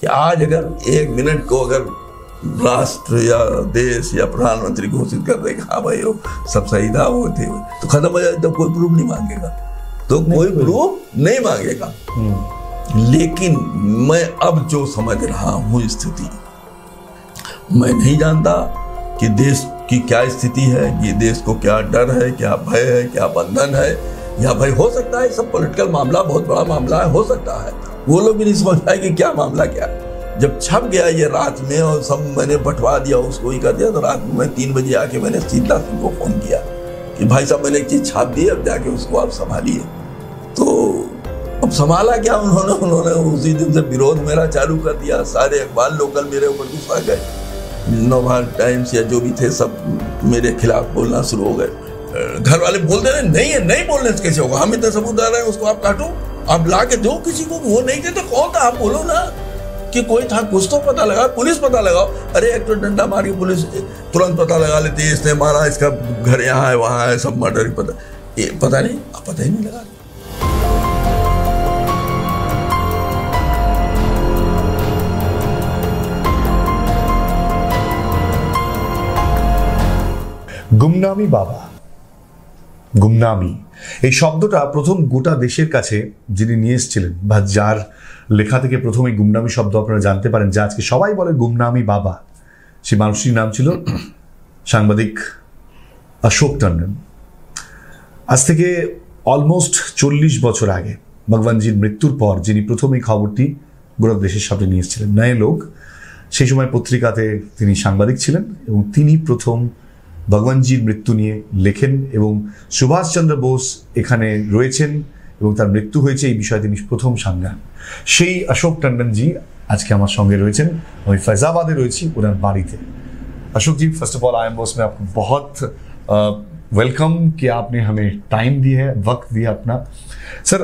कि आज अगर 1 मिनट को अगर राष्ट्र या देश या प्रधानमंत्री घोषित कर दे हाँ भाई वो सब सही था वो थे तो खत्म हो जाए, तो कोई प्रूफ नहीं मांगेगा, तो कोई प्रूफ नहीं मांगेगा। लेकिन मैं अब जो समझ रहा हूँ स्थिति, मैं नहीं जानता कि देश की क्या स्थिति है, ये देश को क्या डर है, क्या भय है, क्या बंधन है, या भाई हो सकता है सब पॉलिटिकल मामला बहुत बड़ा मामला है, हो सकता है वो लोग भी नहीं समझ पाए कि क्या मामला क्या है। जब छप गया ये रात में और सब मैंने बंटवा दिया, उसको ही कर दिया, तो रात में मैं 3 बजे आके मैंने शीतला सिंह को फोन किया कि भाई साहब मैंने एक चीज छाप दी, अब जाके उसको आप संभालिए। तो अब संभाला क्या उन्होंने उसी दिन से विरोध मेरा चालू कर दिया, सारे अखबार लोकल मेरे ऊपर गुस्सा गए, नवभारत टाइम्स या जो भी थे सब मेरे खिलाफ बोलना शुरू हो गए। घर वाले बोलते रहे नहीं है, नहीं बोलने से कैसे होगा, हम इतने सबूत आ रहे हैं, उसको आप काटो, आप ला के दो किसी को, वो नहीं थे तो कौन था आप बोलो ना कि कोई था, कुछ तो पता लगा, पुलिस पता लगाओ। अरे एक तो डंडा मार के पुलिस तुरंत पता लगा लेती है, इसने मारा, इसका घर यहाँ है वहां है, सब मर्डर पता, ये पता नहीं, अब पता ही नहीं लगा। গুমনামি বাবা, গুমনামি এই শব্দটা প্রথম গোটা দেশের কাছে যিনি নিয়ে এসেছিলেন বা যার লেখা থেকে প্রথম এই গুমনামি শব্দ আপনারা জানতে পারেন, যে আজকে সবাই বলে গুমনামি বাবা, সেই মানুষটির নাম ছিল সাংবাদিক অশোক টন্ডন। আজ থেকে অলমোস্ট 40 বছর আগে ভগবানজির মৃত্যুর পর যিনি প্রথম এই খবরটি গোটা দেশের সামনে নিয়ে এসেছিলেন, নয় লোক, সেই সময় পত্রিকাতে তিনি সাংবাদিক ছিলেন এবং তিনি প্রথম ভগবানজির মৃত্যু নিয়ে লেখেন এবং সুভাষচন্দ্র বোস এখানে রয়েছেন এবং তার মৃত্যু হয়েছে এই বিষয়ে তিনি প্রথম সাংবাদিক। সেই অশোক টন্ডনজি আজকে আমার সঙ্গে রয়েছেন, আমি फैजाबादे রয়েছি ওনার বাড়িতে। Ashok ji, first of all I am boss में आपको बहुत वेलकम कि आपने हमें टाइम दिया है, वक्त दिया अपना। सर,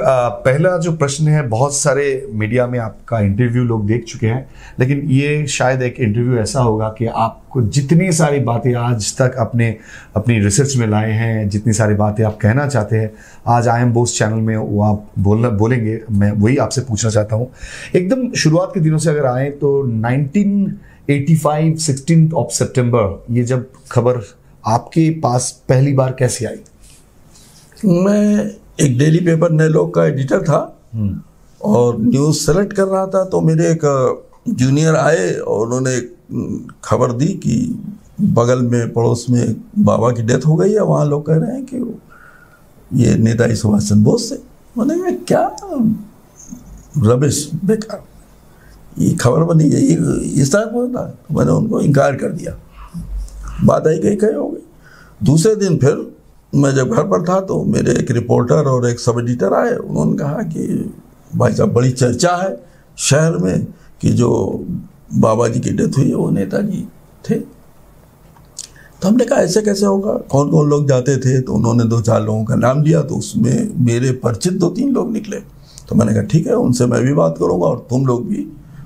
पहला जो प्रश्न है, बहुत सारे मीडिया में आपका इंटरव्यू लोग देख चुके हैं, लेकिन ये शायद एक इंटरव्यू ऐसा होगा कि आपको जितनी सारी बातें आज तक आपने अपनी रिसर्च में लाए हैं, जितनी सारी बातें आप कहना चाहते हैं, आज आई एम बोस चैनल में वो आप बोलेंगे, मैं वही आपसे पूछना चाहता हूँ। एकदम शुरुआत के दिनों से अगर आए तो 1985 16 ऑफ सितंबर, ये जब खबर आपके पास पहली बार कैसे आई? मैं एक डेली पेपर नए लोग का एडिटर था और न्यूज़ सेलेक्ट कर रहा था, तो मेरे एक जूनियर आए और उन्होंने खबर दी कि बगल में पड़ोस में बाबा की डेथ हो गई है, वहाँ लोग कह रहे हैं कि ये नेताजी सुभाष चंद्र बोस से। मैंने कहा क्या रबिश, बेकार, ये खबर बनी है, इस तरह को था। मैंने उनको इनकार कर दिया, बात आई गई कहीं हो गई। दूसरे दिन फिर मैं जब घर पर था तो मेरे एक रिपोर्टर और एक सब एडिटर आए, उन्होंने कहा कि भाई साहब बड़ी चर्चा है शहर में कि जो बाबा जी की डेथ हुई है वो नेताजी थे। तो हमने कहा ऐसे कैसे होगा, कौन कौन लोग जाते थे, तो उन्होंने 2-4 लोगों का नाम लिया, तो उसमें मेरे परिचित 2-3 लोग निकले। तो मैंने कहा ठीक है, उनसे मैं भी बात करूँगा और तुम लोग भी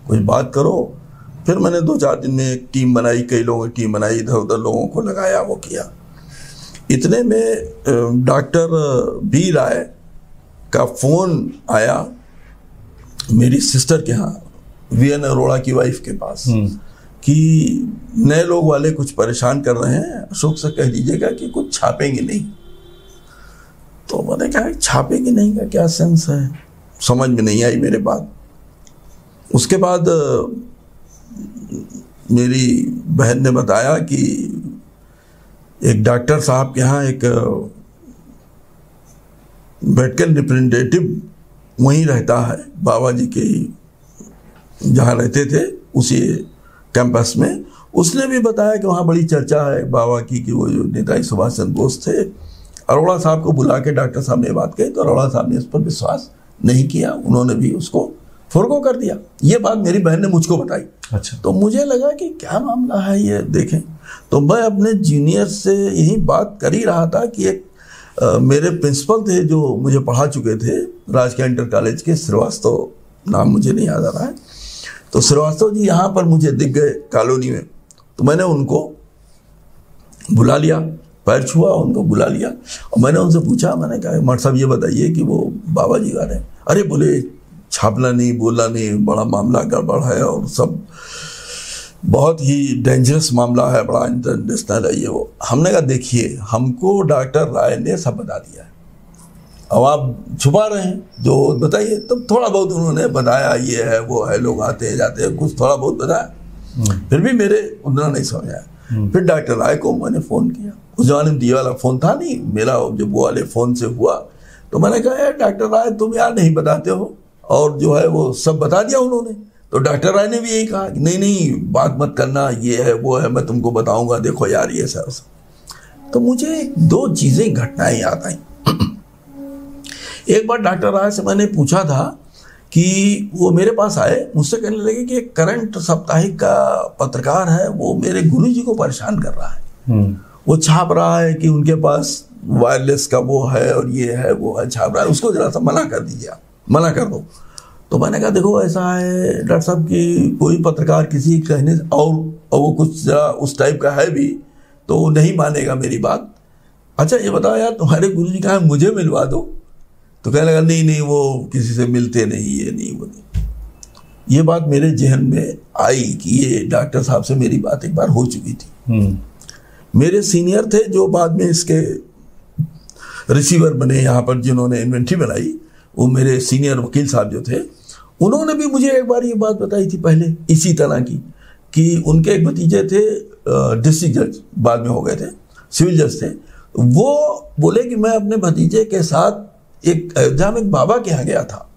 कुछ बात करो। फिर मैंने 2-4 दिन में एक टीम बनाई, कई लोगों की टीम बनाई, इधर उधर लोगों को लगाया, वो किया। इतने में डॉक्टर बी राय का फ़ोन आया मेरी सिस्टर के यहाँ, वीएन अरोड़ा की वाइफ के पास, कि नए लोग वाले कुछ परेशान कर रहे हैं, अशोक से कह दीजिएगा कि कुछ छापेंगे नहीं। तो मैंने कहा छापेंगे नहीं का क्या सेंस है, समझ में नहीं आई मेरे बात। उसके बाद मेरी बहन ने बताया कि एक डॉक्टर साहब के यहाँ एक मेडिकल रिप्रेजेंटेटिव वहीं रहता है, बाबा जी के जहाँ रहते थे उसी कैंपस में, उसने भी बताया कि वहाँ बड़ी चर्चा है बाबा की कि वो जो नेताजी सुभाष चंद्र बोस थे। अरोड़ा साहब को बुला के डॉक्टर साहब ने बात कही, तो अरोड़ा साहब ने इस पर विश्वास नहीं किया, उन्होंने भी उसको फुर्को कर दिया। ये बात मेरी बहन ने मुझको बताई। अच्छा। तो मुझे लगा कि क्या मामला है ये, देखें। तो मैं अपने जूनियर से यही बात कर ही रहा था कि एक मेरे प्रिंसिपल थे जो मुझे पढ़ा चुके थे, राजकीय इंटर कॉलेज के, श्रीवास्तव, नाम मुझे नहीं याद आ रहा है। तो श्रीवास्तव जी यहाँ पर मुझे दिख गए कॉलोनी में, तो मैंने उनको बुला लिया, पैर छुआ, उनको बुला लिया और मैंने उनसे पूछा, मैंने कहा मर साहब ये बताइए कि वो बाबा जी आ रहे हैं। अरे बोले छापना नहीं, बोलना नहीं, बड़ा मामला गड़बड़ है और सब बहुत ही डेंजरस मामला है, बड़ा इंटरनेशनल है ये वो। हमने कहा देखिए, हमको डॉक्टर राय ने सब बता दिया है, अब आप छुपा रहे हैं, जो बताइए। तो थोड़ा बहुत उन्होंने बताया, ये है वो है, लोग आते हैं जाते हैं, कुछ थोड़ा बहुत बताया, फिर भी मेरे उतना नहीं समझ आया। फिर डॉक्टर राय को मैंने फ़ोन किया, उस जमाने में ये वाला फ़ोन था नहीं, मेरा जब वो वाले फ़ोन से हुआ तो मैंने कहा यार डॉक्टर राय तुम यार नहीं बताते हो, और जो है वो सब बता दिया उन्होंने। तो डॉक्टर राय ने भी यही कहा कि नहीं नहीं बात मत करना, ये है वो है, मैं तुमको बताऊंगा, देखो यार ये सर। तो मुझे 2 चीज़ें घटनाएं याद आई। एक बार डॉक्टर राय से मैंने पूछा था कि वो मेरे पास आए, मुझसे कहने लगे कि एक करंट साप्ताहिक का पत्रकार है, वो मेरे गुरुजी को परेशान कर रहा है, वो छाप रहा है कि उनके पास वायरलेस का वो है और ये है वो है, छाप रहा है, उसको जरा सा मना कर दीजिए, आप मना कर दो। तो मैंने कहा देखो ऐसा है डॉक्टर साहब कि कोई पत्रकार किसी कहने और वो कुछ जरा उस टाइप का है भी तो वो नहीं मानेगा मेरी बात। अच्छा ये बताओ यार तुम्हारे गुरुजी कहा है मुझे मिलवा दो, तो कहने लगा नहीं नहीं वो किसी से मिलते नहीं, ये नहीं वो नहीं। ये बात मेरे जहन में आई कि ये डॉक्टर साहब से मेरी बात एक बार हो चुकी थी। मेरे सीनियर थे जो बाद में इसके रिसीवर बने यहाँ पर, जिन्होंने इन्वेंट्री बनाई, वो मेरे सीनियर वकील साहब जो थे, उन्होंने भी मुझे एक बार ये बात बताई थी पहले इसी तरह की, कि उनके एक भतीजे थे डिस्ट्रिक्ट जज, बाद में हो गए थे सिविल जज थे। वो बोले कि मैं अपने भतीजे के साथ एक अयोध्या में एक बाबा के यहाँ गया था,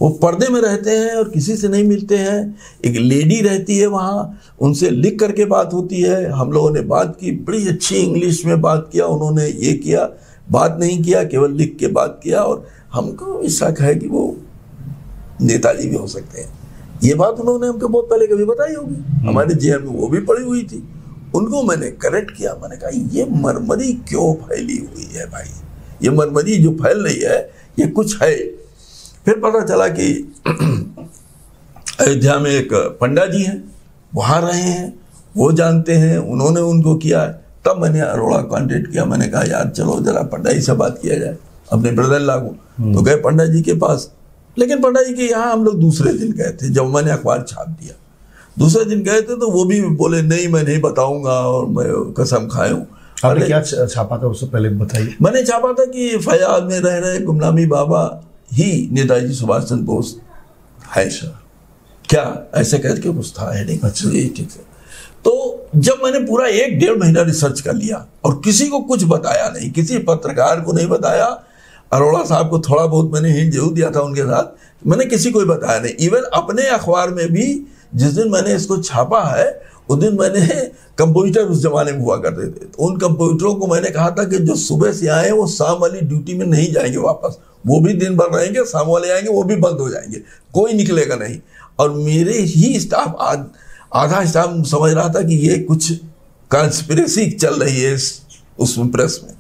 वो पर्दे में रहते हैं और किसी से नहीं मिलते हैं, एक लेडी रहती है वहाँ, उनसे लिख करके बात होती है। हम लोगों ने बात की, बड़ी अच्छी इंग्लिश में बात किया, उन्होंने ये किया, बात नहीं किया, केवल लिख के बात किया, और हमको भी शक है कि वो नेताजी भी हो सकते हैं। ये बात उन्होंने हमको बहुत पहले कभी बताई होगी, हमारे जेल में वो भी पड़ी हुई थी। उनको मैंने करेक्ट किया, मैंने कहा ये मरमरी क्यों फैली हुई है भाई, ये मरमरी जो फैल रही है ये कुछ है। फिर पता चला कि अयोध्या में एक पंडा जी हैं, वहाँ रहे हैं, वो जानते हैं, उन्होंने उनको किया। तब मैंने अरोड़ा कॉन्टेक्ट किया, मैंने कहा यार चलो जरा पंडा जी से बात किया जाए, अपने ब्रदर ला को। तो गए पंडा जी के पास, लेकिन पंडा जी के यहाँ हम लोग दूसरे दिन गए थे, जब मैंने अखबार छाप दिया। दूसरे दिन गए थे तो वो भी बोले नहीं मैं नहीं बताऊंगा, और मैं कसम खाए हूँ। आपने क्या छापा था उससे पहले बताइए। मैंने छापा था कि फयाज में रह रहे गुमनामी बाबा ही नेताजी सुभाष चंद्र बोस है सर, क्या ऐसे कह के कुछ था हेडिंग। अच्छा ठीक है। तो जब मैंने पूरा 1-1.5 महीना रिसर्च कर लिया और किसी को कुछ बताया नहीं, किसी पत्रकार को नहीं बताया, अरोड़ा साहब को थोड़ा बहुत मैंने हिंट जरूर दिया था उनके साथ, मैंने किसी को बताया नहीं। इवन अपने अखबार में भी जिस दिन मैंने इसको छापा है उस दिन मैंने कंप्यूटर उस जमाने में हुआ करते थे, तो उन कंप्यूटरों को मैंने कहा था कि जो सुबह से आए वो शाम वाली ड्यूटी में नहीं जाएंगे वापस, वो भी दिन भर रहेंगे, शाम वाले आएंगे वो भी बंद हो जाएंगे, कोई निकलेगा नहीं। और मेरे ही स्टाफ आधा स्टाफ समझ रहा था कि ये कुछ कॉन्स्पिरेसी चल रही है उसमें प्रेस में,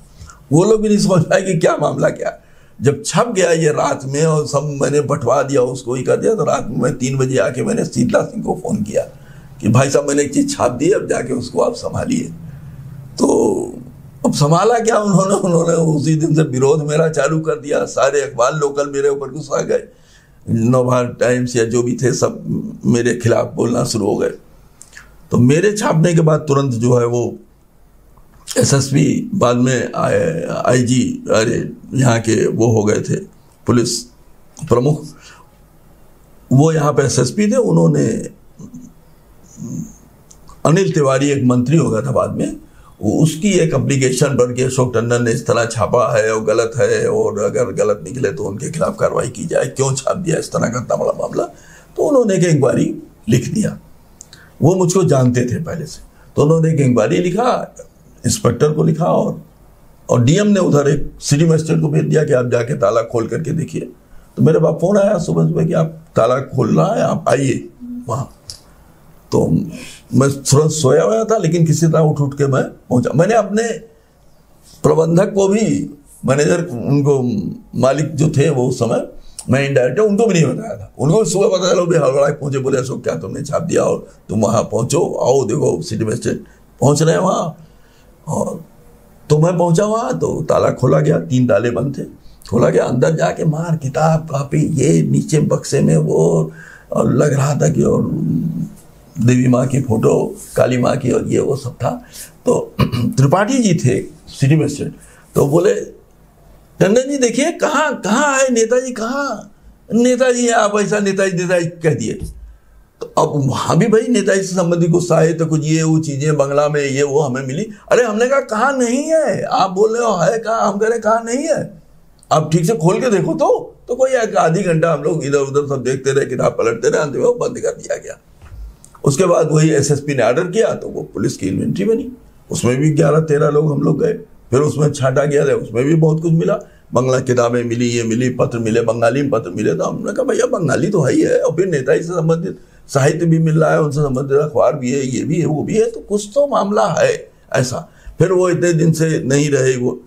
वो लोग भी नहीं समझ पाए कि क्या मामला क्या। जब छप गया ये रात में और सब मैंने बंटवा दिया, उसको ही कर दिया, तो रात में मैं 3 बजे आके मैंने शीतला सिंह को फ़ोन किया कि भाई साहब मैंने एक चीज़ छाप दी, अब जाके उसको आप संभालिए। तो अब संभाला क्या उन्होंने उसी दिन से विरोध मेरा चालू कर दिया, सारे अखबार लोकल मेरे ऊपर गुस्सा गए, नवभारत टाइम्स या जो भी थे सब मेरे खिलाफ बोलना शुरू हो गए। तो मेरे छापने के बाद तुरंत जो है वो एसएसपी, बाद में आईजी, अरे यहाँ के वो हो गए थे पुलिस प्रमुख, वो यहाँ पे एसएसपी थे, उन्होंने अनिल तिवारी एक मंत्री हो गया था बाद में, उसकी एक एप्लीकेशन भर के अशोक टंडन ने इस तरह छापा है और गलत है, और अगर गलत निकले तो उनके खिलाफ कार्रवाई की जाए, क्यों छाप दिया इस तरह का इतना बड़ा मामला। तो उन्होंने एक इंक्वायरी लिख दिया, वो मुझको जानते थे पहले से, तो उन्होंने एक इंक्वायरी लिखा, इंस्पेक्टर को लिखा, और डीएम ने उधर एक सिटी मजिस्ट्रेट को भेज दिया कि आप जाके ताला खोल करके देखिए। तो मेरे पास फ़ोन आया सुबह सुबह कि आप ताला खोल रहा है, आप आइए वहाँ। तो मैं तुरंत सोया हुआ था, लेकिन किसी तरह उठ के मैं पहुँचा। मैंने अपने प्रबंधक को भी, मैनेजर, उनको मालिक जो थे वो उस समय, मैं इनडायरेक्ट उनको भी नहीं बताया था, उनको सुबह पता चला, भी हड़बड़ा पहुँचे, बोले अशोक क्या तुमने छाप दिया और तुम वहाँ पहुँचो, आओ देखो सिटी मजिस्ट्रेट पहुँच रहे हैं वहाँ। और तो मैं पहुंचा वहाँ तो ताला खोला गया, 3 ताले बंद थे, खोला गया, अंदर जाके मार किताब कापी ये नीचे बक्से में वो, और लग रहा था कि और देवी माँ की फोटो, काली माँ की और ये वो सब था। तो त्रिपाठी जी थे सिटी मजिस्ट्रेट, तो बोले टंडन जी देखिए कहाँ है नेताजी, कहाँ नेताजी है, आप ऐसा नेताजी कह दिए। तो अब वहां भी भाई नेताजी से संबंधित कुछ साहित्य कुछ ये वो चीजें बंगला में ये वो हमें मिली। अरे हमने कहा कहाँ नहीं है, आप बोल रहे हो है कहाँ, हम कह रहे कहाँ नहीं है, आप ठीक से खोल के देखो। तो कोई आधी घंटा हम लोग इधर उधर सब देखते रहे, किताब पलटते रहे, अंत में वो बंद कर दिया गया। उसके बाद वही एसएसपी ने ऑर्डर किया तो वो पुलिस की इन्वेंट्री बनी, उसमें भी 11-13 लोग हम लोग गए, फिर उसमें छांटा गया, उसमें भी बहुत कुछ मिला, बंगला किताबें मिली, ये मिली, पत्र मिले, बंगाली में पत्र मिले। तो हमने कहा भैया बंगाली तो है ही है, और फिर नेताजी से संबंधित साहित्य भी मिल रहा है, उनसे संबंधित अखबार भी है, ये भी है, वो भी है, तो कुछ तो मामला है ऐसा। फिर वो इतने दिन से नहीं रहे वो।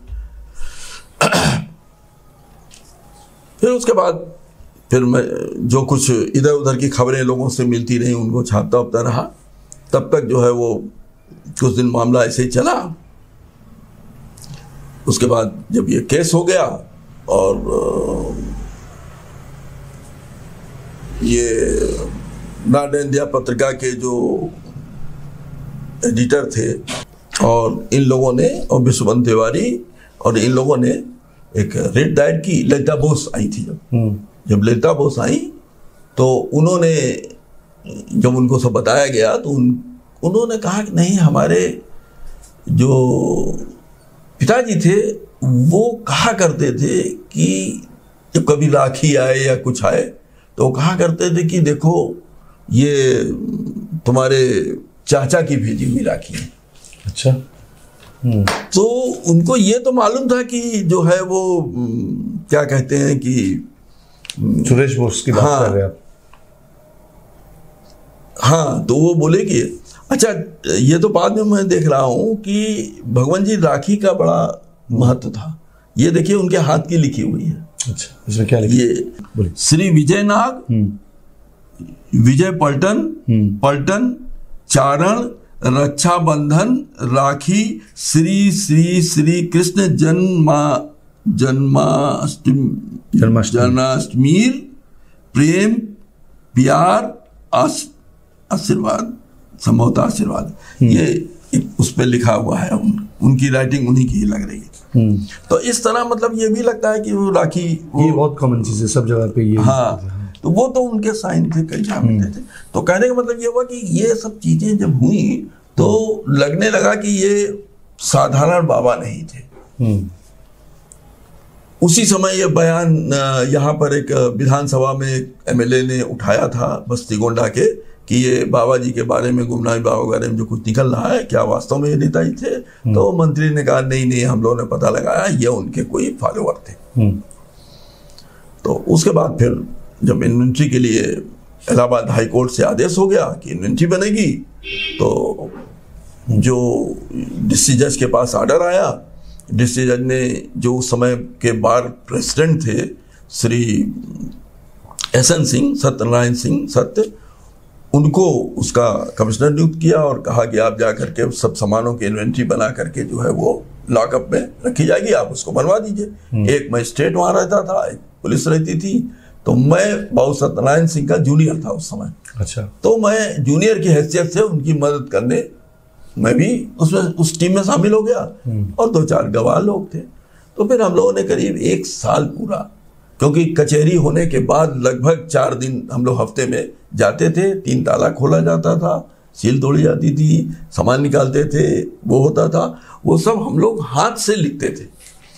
फिर उसके बाद फिर मैं जो कुछ इधर उधर की खबरें लोगों से मिलती रही उनको छापता उपता रहा, तब तक जो है वो कुछ दिन मामला ऐसे ही चला। उसके बाद जब ये केस हो गया और ये ब्रांड इंडिया पत्रिका के जो एडिटर थे और इन लोगों ने, और विश्वबंधु तिवारी और इन लोगों ने एक रेड दायर की। ललिता बोस आई थी जब ललिता बोस आई तो उन्होंने, जब उनको सब बताया गया तो उन्होंने कहा कि नहीं, हमारे जो पिताजी थे वो कहा करते थे कि जब कभी राखी आए या कुछ आए तो वो कहा करते थे कि देखो ये तुम्हारे चाचा की भेजी हुई राखी है। अच्छा। तो उनको ये तो मालूम था कि जो है वो क्या कहते हैं कि सुरेश बोस की बात कर रहे हैं आप। हाँ, तो वो बोले कि अच्छा, ये तो बाद में मैं देख रहा हूं कि भगवान जी राखी का बड़ा महत्व था। ये देखिए उनके हाथ की लिखी हुई है। अच्छा, इसमें क्या लिखा? ये श्री विजय नाग, विजय पलटन चारण रक्षा बंधन राखी श्री श्री श्री कृष्ण जन्माष्टमी प्रेम प्यार आशीर्वाद संभवतः आशीर्वाद, ये उस पर लिखा हुआ है। उनकी राइटिंग उन्हीं की ही लग रही है। तो इस तरह मतलब ये भी लगता है कि वो राखी ये बहुत कॉमन चीज है सब जगह पे ये। हाँ, तो वो तो उनके साइन थे, कई जगह मिलते थे। तो कहने का मतलब ये हुआ कि ये सब चीजें जब हुई तो लगने लगा कि ये साधारण बाबा नहीं थे। उसी समय ये बयान यहाँ पर एक विधानसभा में एमएलए ने उठाया था बस्ती गोंडा के कि ये बाबा जी के बारे में, गुमनामी बाबा के बारे में जो कुछ निकल रहा है, क्या वास्तव में ये नेताजी थे? तो मंत्री ने कहा नहीं, हम लोगों ने पता लगाया, ये उनके कोई फॉलोअर थे। तो उसके बाद फिर जब इन्वेंट्री के लिए इलाहाबाद हाई कोर्ट से आदेश हो गया कि इन्वेंट्री बनेगी, तो जो डिस्ट्रिक्ट जज के पास ऑर्डर आया, डिस्ट्रिक्ट जज ने जो उस समय के बार प्रेसिडेंट थे श्री एसएन सिंह, सत्यनारायण सिंह सत्य, उनको उसका कमिश्नर नियुक्त किया और कहा कि आप जा करके सब सामानों की इन्वेंट्री बना करके जो है वो लॉकअप में रखी जाएगी, आप उसको बनवा दीजिए। एक मजिस्ट्रेट वहां रहता था, एक पुलिस रहती थी। तो मैं बाबू सत्यनारायण सिंह का जूनियर था उस समय। अच्छा। तो मैं जूनियर की हैसियत से उनकी मदद करने मैं भी उसमें उस टीम में शामिल हो गया और 2-4 गवाह लोग थे। तो फिर हम लोगों ने करीब 1 साल पूरा, क्योंकि कचहरी होने के बाद लगभग 4 दिन हम लोग हफ्ते में जाते थे, 3 ताला खोला जाता था, सील तोड़ी जाती थी, सामान निकालते थे, वो होता था, वो सब हम लोग हाथ से लिखते थे।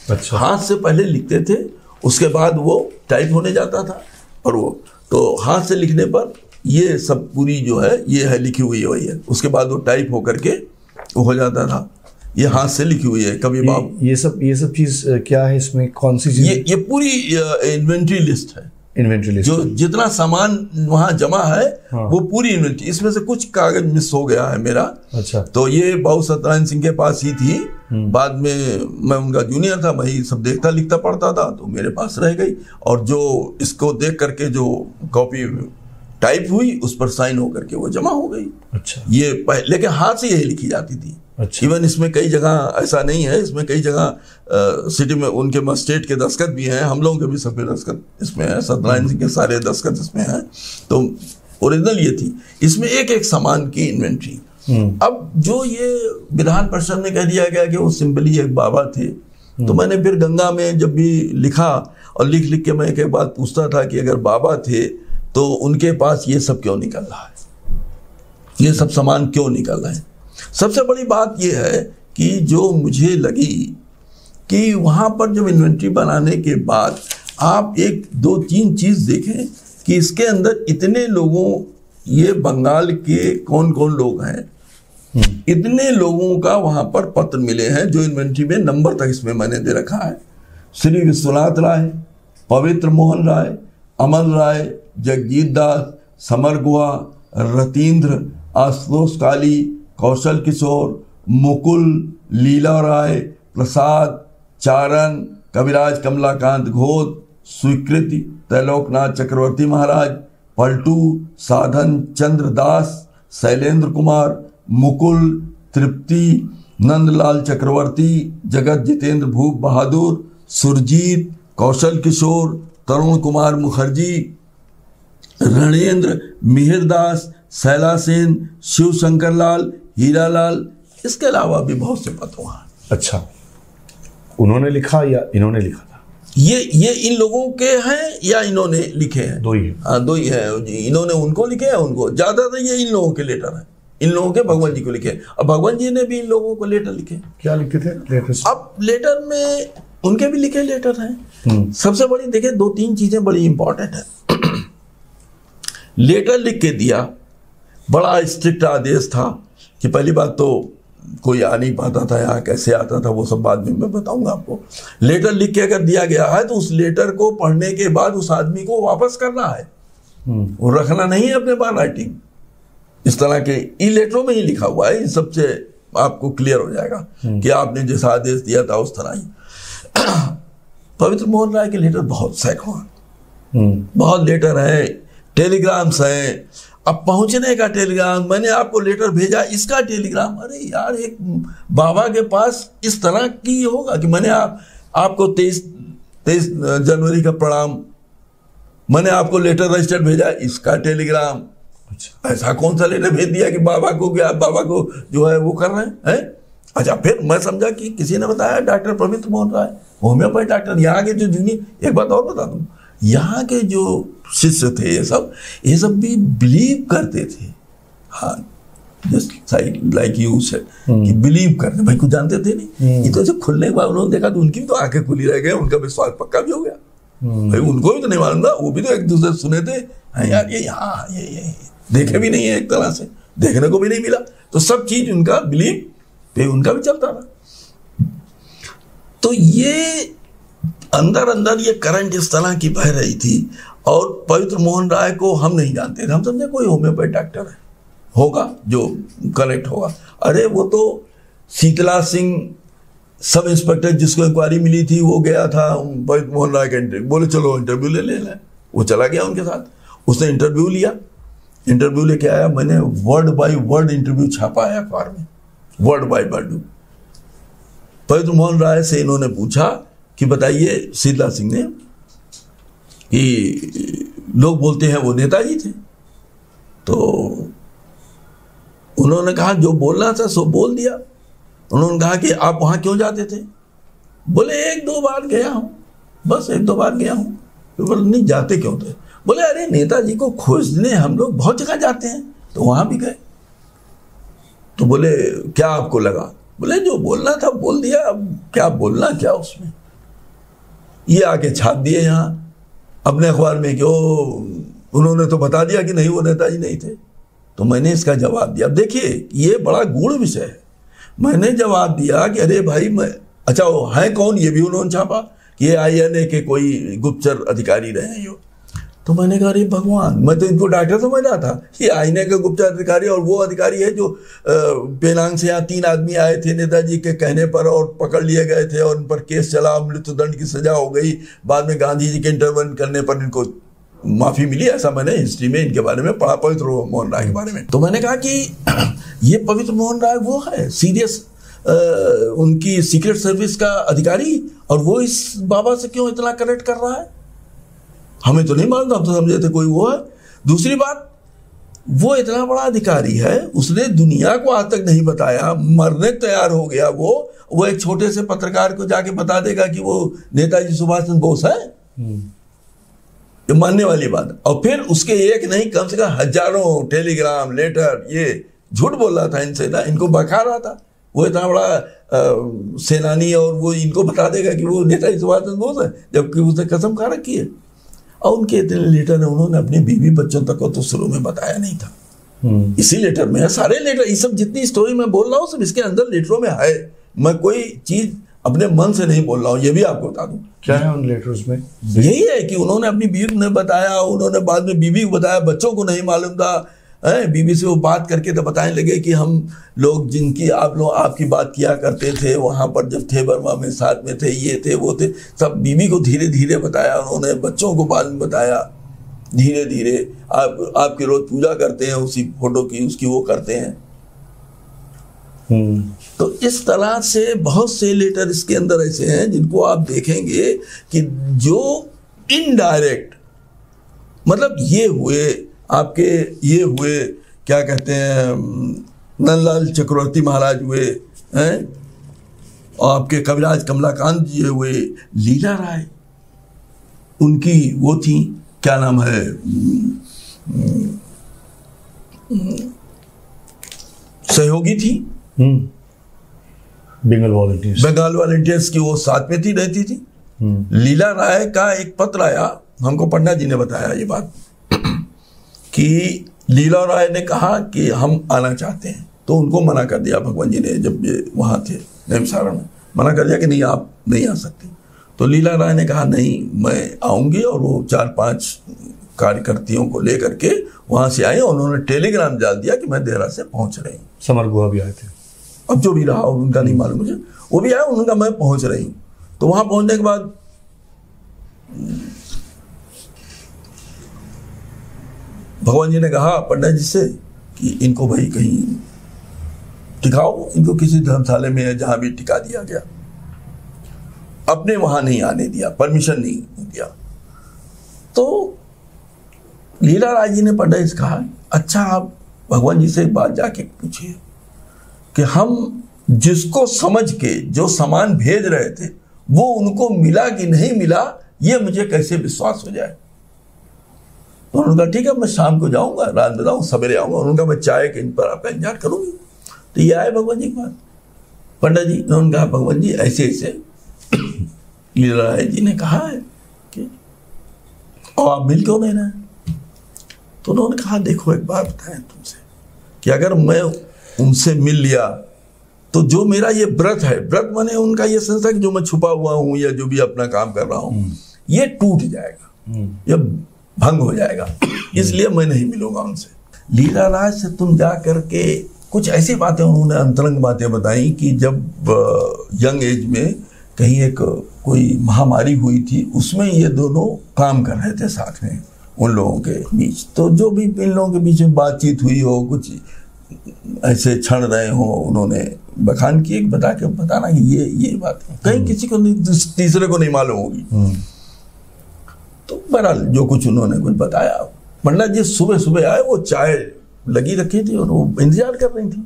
अच्छा। हाथ से पहले लिखते थे, उसके बाद वो टाइप होने जाता था। और वो तो हाथ से लिखने पर ये सब पूरी जो है ये है लिखी हुई है, उसके बाद वो टाइप होकर के वो हो जाता था। ये हाथ से लिखी हुई है। कभी ये सब चीज क्या है इसमें, कौन सी चीज? ये पूरी इन्वेंट्री लिस्ट है। इन्वेंट्री लिस्ट जो जितना सामान वहां जमा है, हाँ। वो पूरी इन्वेंट्री। इसमें से कुछ कागज मिस हो गया है मेरा। अच्छा। तो ये बाबू सत्यनारायण सिंह के पास ही थी। बाद में मैं उनका जूनियर था, मैं ही सब देखता लिखता पढ़ता था, तो मेरे पास रह गई। और जो इसको देख करके जो कॉपी टाइप हुई उस पर साइन होकर के वो जमा हो गई। अच्छा। ये लेकिन हाथ से यही लिखी जाती थी। अच्छा। इवन इसमें कई जगह ऐसा नहीं है, इसमें कई जगह सिटी में उनके मजिस्ट्रेट के दस्तखत भी हैं, हम लोगों के भी सबके दस्तखत इसमें है, सत्यनारायण सिंह के सारे दस्तखत इसमें हैं। तो ओरिजिनल ये थी, इसमें एक एक सामान की इन्वेंट्री। अब जो ये विधान परिषद में कह दिया गया कि वो सिंपली एक बाबा थे, तो मैंने फिर गंगा में जब भी लिखा और लिख लिख के मैं एक एक बात पूछता था कि अगर बाबा थे तो उनके पास ये सब क्यों निकल रहा है, ये सब सामान क्यों निकल रहे हैं। सबसे बड़ी बात यह है कि जो मुझे लगी कि वहाँ पर जब इन्वेंट्री बनाने के बाद आप एक दो तीन चीज़ देखें कि इसके अंदर इतने लोगों, ये बंगाल के कौन कौन लोग हैं, इतने लोगों का वहाँ पर पत्र मिले हैं जो इन्वेंट्री में नंबर तक इसमें मैंने दे रखा है। श्री विश्वनाथ राय, पवित्र मोहन राय, अमल राय, जगजीत दास, समर गुहा, रतीन्द्र, आशुतोष काली, कौशल किशोर, मुकुल, लीला राय, प्रसाद, चारण, कविराज कमलाकांत घोष, स्वीकृति, त्रैलोकनाथ चक्रवर्ती महाराज, पलटू, साधन चंद्र दास, शैलेंद्र कुमार, मुकुल, तृप्ति, नंदलाल चक्रवर्ती, जगत जितेंद्र भूप बहादुर, सुरजीत, कौशल किशोर, तरुण कुमार मुखर्जी, रणेंद्र, मिहिरदास, शैला सेन, शिव शंकर लाल, हीरालाल, इसके अलावा भी बहुत से पत्र वहाँ। अच्छा, उन्होंने लिखा या इन्होंने लिखा था? ये इन लोगों के हैं या इन्होंने लिखे हैं? दो ही है। हाँ, दो ही है। इन्होंने उनको लिखे हैं, उनको ज्यादातर ये इन लोगों के लेटर हैं, इन लोगों के भगवान जी को लिखे। अब भगवान जी ने भी इन लोगों को लेटर लिखे। क्या लिखे थे लेटर? अब लेटर में उनके भी लिखे लेटर हैं। सबसे बड़ी देखिए दो तीन चीजें बड़ी इंपॉर्टेंट है। लेटर लिख के दिया, बड़ा स्ट्रिक्ट आदेश था कि पहली बात तो कोई आ नहीं पाता था यहाँ, कैसे आता था वो सब बाद में मैं बताऊंगा आपको। लेटर लिख के अगर दिया गया है तो उस लेटर को पढ़ने के बाद उस आदमी को वापस करना है, वो रखना नहीं है अपने पास राइटिंग। इस तरह के ई लेटरों में ही लिखा हुआ है, इन सबसे आपको क्लियर हो जाएगा कि आपने जैसा आदेश दिया था उस तरह ही। पवित्र मोहन राय के लेटर बहुत सैकड़ों, बहुत लेटर है, टेलीग्राम्स हैं। अब पहुंचने का टेलीग्राम, मैंने आपको लेटर भेजा, इसका टेलीग्राम, अरे यार एक बाबा के पास इस तरह की होगा कि मैंने आपको 23 जनवरी का प्रणाम, मैंने आपको लेटर रजिस्टर्ड भेजा, इसका टेलीग्राम। अच्छा, ऐसा कौन सा लेटर भेज दिया कि बाबा को, कि आप बाबा को जो है वो कर रहे हैं? अच्छा, फिर मैं समझा कि किसी ने बताया डॉक्टर पवित्र मोहन राय, होम्योपैथ डॉक्टर। यहाँ के जो जूनियर, एक बात और बता दूं, यहाँ के जो शिष्य थे ये सब भी बिलीव करते थे। हाँ, जस्ट लाइक यू सेड कि बिलीव करते, भाई कुछ जानते थे नहीं। ये तो जब खुलने के बाद उन्होंने देखा तो उनकी भी तो आंखें खुली रह गई, उनका विश्वास पक्का भी हो गया। भाई उनको भी तो नहीं मालूम था, वो भी तो एक दूसरे सुने थे। हाँ यार, ये यहाँ ये देखे भी नहीं है, एक तरह से देखने को भी नहीं मिला, तो सब चीज उनका बिलीव पे उनका भी चलता था। तो ये अंदर अंदर ये करंट इस तरह की बह रही थी। और पवित्र मोहन राय को हम नहीं जानते थे, हम समझे कोई होम्योपैथ डॉक्टर है, होगा जो करेक्ट होगा। अरे वो तो शीतला सिंह सब इंस्पेक्टर जिसको इंक्वायरी मिली थी, वो गया था पवित्र मोहन राय का इंटरव्यू, बोले चलो इंटरव्यू ले लें। वो चला गया उनके साथ, उसने इंटरव्यू लिया, इंटरव्यू लेके आया। मैंने वर्ड बाय वर्ड इंटरव्यू छापा है अखबार में, वर्ड बाय वर्ड। पवित्र मोहन राय से इन्होंने पूछा कि बताइए, शीतला सिंह ने, कि लोग बोलते हैं वो नेताजी थे। तो उन्होंने कहा जो बोलना था सो बोल दिया। उन्होंने कहा कि आप वहां क्यों जाते थे? बोले एक दो बार गया हूं, बस एक दो बार गया हूं। तो बोले नहीं, जाते क्यों थे? बोले अरे नेताजी को खोजने हम लोग बहुत जगह जाते हैं, तो वहां भी गए। तो बोले क्या आपको लगा? बोले जो बोलना था बोल दिया, अब क्या बोलना क्या उसमें। ये आके छाप दिए यहाँ अपने अखबार में कि उन्होंने तो बता दिया कि नहीं वो नेताजी नहीं थे। तो मैंने इसका जवाब दिया। अब देखिए ये बड़ा गूढ़ विषय है। मैंने जवाब दिया कि अरे भाई अच्छा वो है कौन, ये भी उन्होंने छापा कि ये INA के कोई गुप्तचर अधिकारी रहे हैं। तो मैंने कहा अरे भगवान, मैं तो इनको डॉक्टर समझ रहा था, ये INA के गुप्तचर अधिकारी, और वो अधिकारी है जो पेनांग से यहाँ 3 आदमी आए थे नेताजी के कहने पर और पकड़ लिए गए थे और उन पर केस चला, मृत्युदंड की सजा हो गई, बाद में गांधी जी के इंटरवेंट करने पर इनको माफी मिली। ऐसा मैंने हिस्ट्री में इनके बारे में पढ़ा, पवित्र मोहन राय के बारे में। तो मैंने कहा कि ये पवित्र मोहन राय वो है सीरियस उनकी सीक्रेट सर्विस का अधिकारी, और वो इस बाबा से क्यों इतना कनेक्ट कर रहा है? हमें तो नहीं मालूम, हम तो समझे थे कोई वो है। दूसरी बात, वो इतना बड़ा अधिकारी है, उसने दुनिया को आज तक नहीं बताया, मरने तैयार हो गया वो एक छोटे से पत्रकार को जाके बता देगा कि वो नेताजी सुभाष चंद्र बोस है? ये मानने वाली बात। और फिर उसके एक नहीं, कम से कम हजारों टेलीग्राम, लेटर, ये झूठ बोल रहा था इनसे ना, इनको बखा रहा था। वो इतना बड़ा सेनानी, और वो इनको बता देगा कि वो नेताजी सुभाष चंद्र बोस है, जबकि उसने कसम खा रखी है। और उनके इतने लेटर है, उन्होंने अपने बीवी बच्चों तक को तो शुरू में बताया नहीं था। इसी लेटर में है, सारे लेटर, ये सब जितनी स्टोरी मैं बोल रहा हूँ सब इसके अंदर लेटरों में है। मैं कोई चीज अपने मन से नहीं बोल रहा हूँ, ये भी आपको बता दूं। क्या है उन लेटर्स में? यही है कि उन्होंने अपनी बीवी ने बताया, उन्होंने बाद में बीवी को बताया, बच्चों को नहीं मालूम था। बीवी से वो बात करके तो बताने लगे कि हम लोग जिनकी आप लोग आपकी बात किया करते थे वहाँ पर जब थे बर्मा में, साथ में थे, ये थे वो थे, सब बीवी को धीरे धीरे बताया उन्होंने, बच्चों को बाद में बताया धीरे धीरे। आपकी रोज पूजा करते हैं उसी फोटो की, उसकी वो करते हैं। तो इस तरह से बहुत से लेटर इसके अंदर ऐसे हैं जिनको आप देखेंगे कि जो इनडायरेक्ट, मतलब ये हुए आपके, ये हुए क्या कहते हैं, नंदलाल चक्रवर्ती महाराज हुए हैं, और आपके कविराज कमलाकांत जी हुए, लीला राय उनकी वो थी, क्या नाम है, सहयोगी थी, बंगाल वॉलंटियर्स की वो साथ में थी, रहती थी। लीला राय का एक पत्र आया, हमको पंडा जी ने बताया ये बात कि लीला राय ने कहा कि हम आना चाहते हैं, तो उनको मना कर दिया भगवान जी ने, जब ये वहाँ थे नैमिषारण्य में, मना कर दिया कि नहीं आप नहीं आ सकते। तो लीला राय ने कहा नहीं मैं आऊँगी, और वो 4-5 कार्यकर्तियों को लेकर के वहाँ से आए, और उन्होंने टेलीग्राम डाल दिया कि मैं देहरा से पहुँच रही हूँ। समर गुहा भी आए थे, अब जो भी रहा उनका नहीं मालूम मुझे, वो भी आया, उनका मैं पहुँच रही हूँ। तो वहाँ पहुँचने के बाद भगवान जी ने कहा पंडित जी से कि इनको भाई कहीं टिकाओ, इनको किसी धर्मशाला में है जहां भी टिका दिया गया। अपने वहां नहीं आने दिया, परमिशन नहीं दिया। तो लीला राय जी ने पंडित जी से कहा अच्छा आप भगवान जी से एक बात जाके पूछिए कि हम जिसको समझ के जो सामान भेज रहे थे वो उनको मिला कि नहीं मिला, ये मुझे कैसे विश्वास हो जाए। तो उन्होंने कहा ठीक है मैं शाम को जाऊंगा, रात में जाऊंगा, सवेरे आऊंगा। उन्होंने कहा मैं चाय के इन पर आपका इंतजार करूंगी। तो ये आए भगवान जी के पास, पंडित जी, उन्होंने कहा भगवान जी ऐसे ऐसे लीला राय जी ने कहा है कि और आप मिल क्यों नहीं रहे। तो उन्होंने कहा देखो एक बात बताएं तुमसे कि अगर मैं उनसे मिल लिया तो जो मेरा ये व्रत है, व्रत माने उनका ये सेंस है कि जो मैं छुपा हुआ हूं या जो भी अपना काम कर रहा हूं ये टूट जाएगा, ये भंग हो जाएगा, इसलिए मैं नहीं मिलूंगा उनसे। लीला राज से तुम जा करके कुछ ऐसी बातें उन्होंने अंतरंग बातें बताई कि जब यंग एज में कहीं एक कोई महामारी हुई थी, उसमें ये दोनों काम कर रहे थे साथ में उन लोगों के बीच। तो जो भी इन लोगों के बीच में बातचीत हुई हो, कुछ ऐसे क्षण रहे हो, उन्होंने बखान किए, बताना कि ये बात कहीं किसी को नहीं, तीसरे को नहीं मालूम होगी। तो बहरहाल जो कुछ उन्होंने कुछ बताया, पंडित जी सुबह सुबह आए, वो चाय लगी रखी थी और वो इंतजार कर रही थी।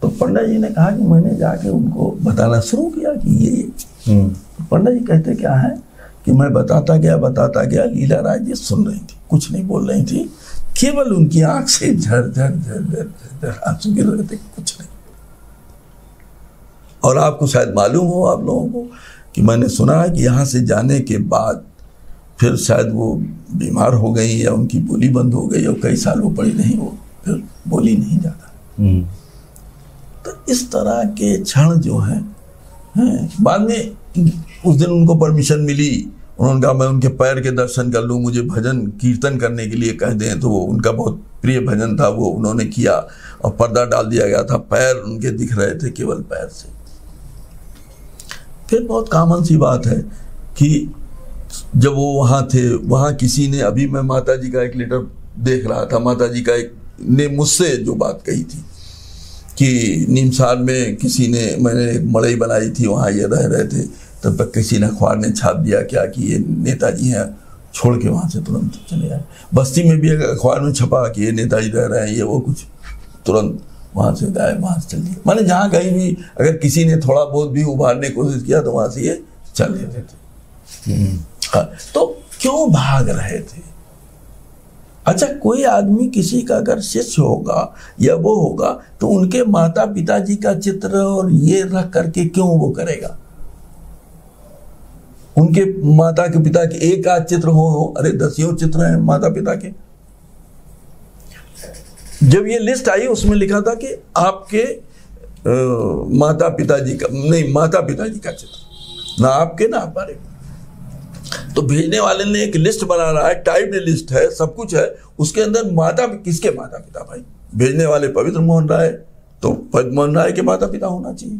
तो पंडित जी ने कहा कि मैंने जाके उनको बताना शुरू किया कि ये तो पंडित जी कहते क्या है कि मैं बताता गया, लीला राय जी सुन रही थी, कुछ नहीं बोल रही थी, केवल उनकी आंख से झर आंसू गिर रहे थे, कुछ नहीं। और आपको शायद मालूम हो आप लोगों को कि मैंने सुना है कि यहाँ से जाने के बाद फिर शायद वो बीमार हो गई या उनकी बोली बंद हो गई और कई साल वो पड़ी नहीं, वो फिर बोली नहीं जाता। तो इस तरह के क्षण जो हैं, बाद में उस दिन उनको परमिशन मिली, उन्होंने कहा मैं उनके पैर के दर्शन कर लूँ, मुझे भजन कीर्तन करने के लिए कह दें। तो वो उनका बहुत प्रिय भजन था, वो उन्होंने किया और पर्दा डाल दिया गया था, पैर उनके दिख रहे थे केवल पैर से। फिर बहुत कॉमन सी बात है कि जब वो वहाँ थे, वहाँ किसी ने, अभी मैं माता जी का एक लेटर देख रहा था, माता जी का एक ने मुझसे जो बात कही थी कि नीमसार में किसी ने, मैंने एक मड़ई बनाई थी, वहाँ ये रह रहे थे, तब तक किसी ने अखबार ने छाप दिया क्या कि ये नेताजी हैं, छोड़ के वहाँ से तुरंत चले आए। बस्ती में भी अखबार में छपा कि ये नेताजी रह रहे हैं, ये वो, कुछ तुरंत वहाँ से गायब, वहाँ से चल दिए। माने जहाँ कहीं भी अगर किसी ने थोड़ा बहुत भी उभारने की कोशिश किया तो वहाँ से ये चल देते थे। हाँ, तो क्यों भाग रहे थे? अच्छा, कोई आदमी किसी का अगर शिष्य होगा या वो होगा तो उनके माता पिताजी का चित्र और ये रख करके क्यों वो करेगा? उनके माता के पिता के एक आध चित्र हो, अरे दसियों चित्र हैं माता पिता के। जब ये लिस्ट आई उसमें लिखा था कि आपके माता पिताजी का नहीं, माता पिताजी का चित्र, ना आपके ना हमारे। तो भेजने वाले ने एक लिस्ट बना रहा है, टाइप्ड लिस्ट है, सब कुछ है, उसके अंदर माता, किसके माता पिता भाई? भेजने वाले पवित्र मोहन राय, तो पवित्र मोहन राय के माता पिता होना चाहिए,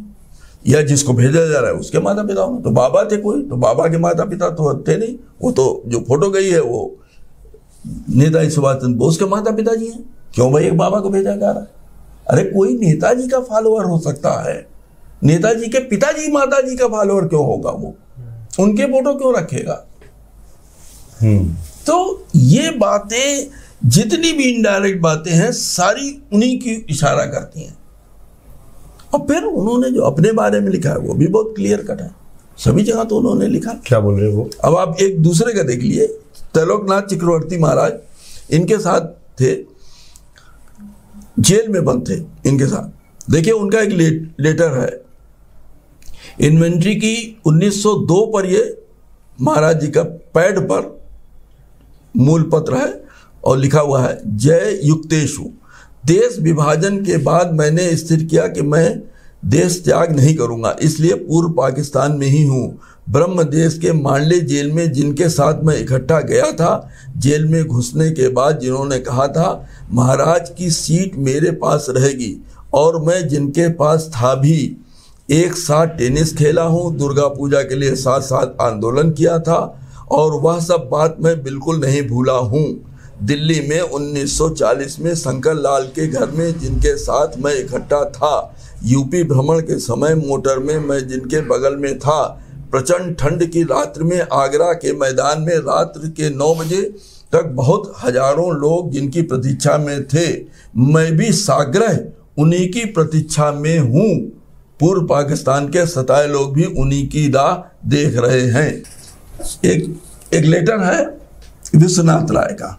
या जिसको भेजा जा रहा है उसके माता पिता होना। तो बाबा थे कोई, तो बाबा के माता पिता तो थे नहीं, वो तो जो फोटो गई है वो नेताजी सुभाष चंद्र बोस के माता पिताजी हैं। क्यों भाई एक बाबा को भेजा जा रहा है? अरे कोई नेताजी का फॉलोअर हो सकता है, नेताजी के पिताजी माताजी का फॉलोअर क्यों होगा? वो उनके फोटो क्यों रखेगा? तो ये बातें जितनी भी इनडायरेक्ट बातें हैं सारी उन्हीं की इशारा करती हैं। और फिर उन्होंने जो अपने बारे में लिखा है वो भी बहुत क्लियर कट है, सभी जगह तो उन्होंने लिखा। क्या बोल रहे हो? अब आप एक दूसरे का देख लिए, त्रिलोकनाथ चक्रवर्ती महाराज इनके साथ थे, जेल में बंद थे इनके साथ। देखिए उनका एक लेटर है इन्वेंट्री की 1902 पर, ये महाराज जी का पैड पर मूल पत्र है और लिखा हुआ है, जय युक्तेशु, देश विभाजन के बाद मैंने स्थिर किया कि मैं देश त्याग नहीं करूंगा, इसलिए पूर्व पाकिस्तान में ही हूं। ब्रह्म देश के मांडले जेल में जिनके साथ मैं इकट्ठा गया था, जेल में घुसने के बाद जिन्होंने कहा था महाराज की सीट मेरे पास रहेगी, और मैं जिनके पास था भी एक साथ टेनिस खेला हूं, दुर्गा पूजा के लिए साथ साथ आंदोलन किया था, और वह सब बात मैं बिल्कुल नहीं भूला हूं। दिल्ली में 1940 में शंकर लाल के घर में जिनके साथ मैं इकट्ठा था, यूपी भ्रमण के समय मोटर में मैं जिनके बगल में था, प्रचंड ठंड की रात्रि में आगरा के मैदान में रात्रि के 9 बजे तक बहुत हजारों लोग जिनकी प्रतीक्षा में थे, मैं भी साग्रह उन्हीं की प्रतीक्षा में हूँ। पूर्व पाकिस्तान के सताए लोग भी उन्हीं की राह देख रहे हैं। एक लेटर है विश्वनाथ राय का,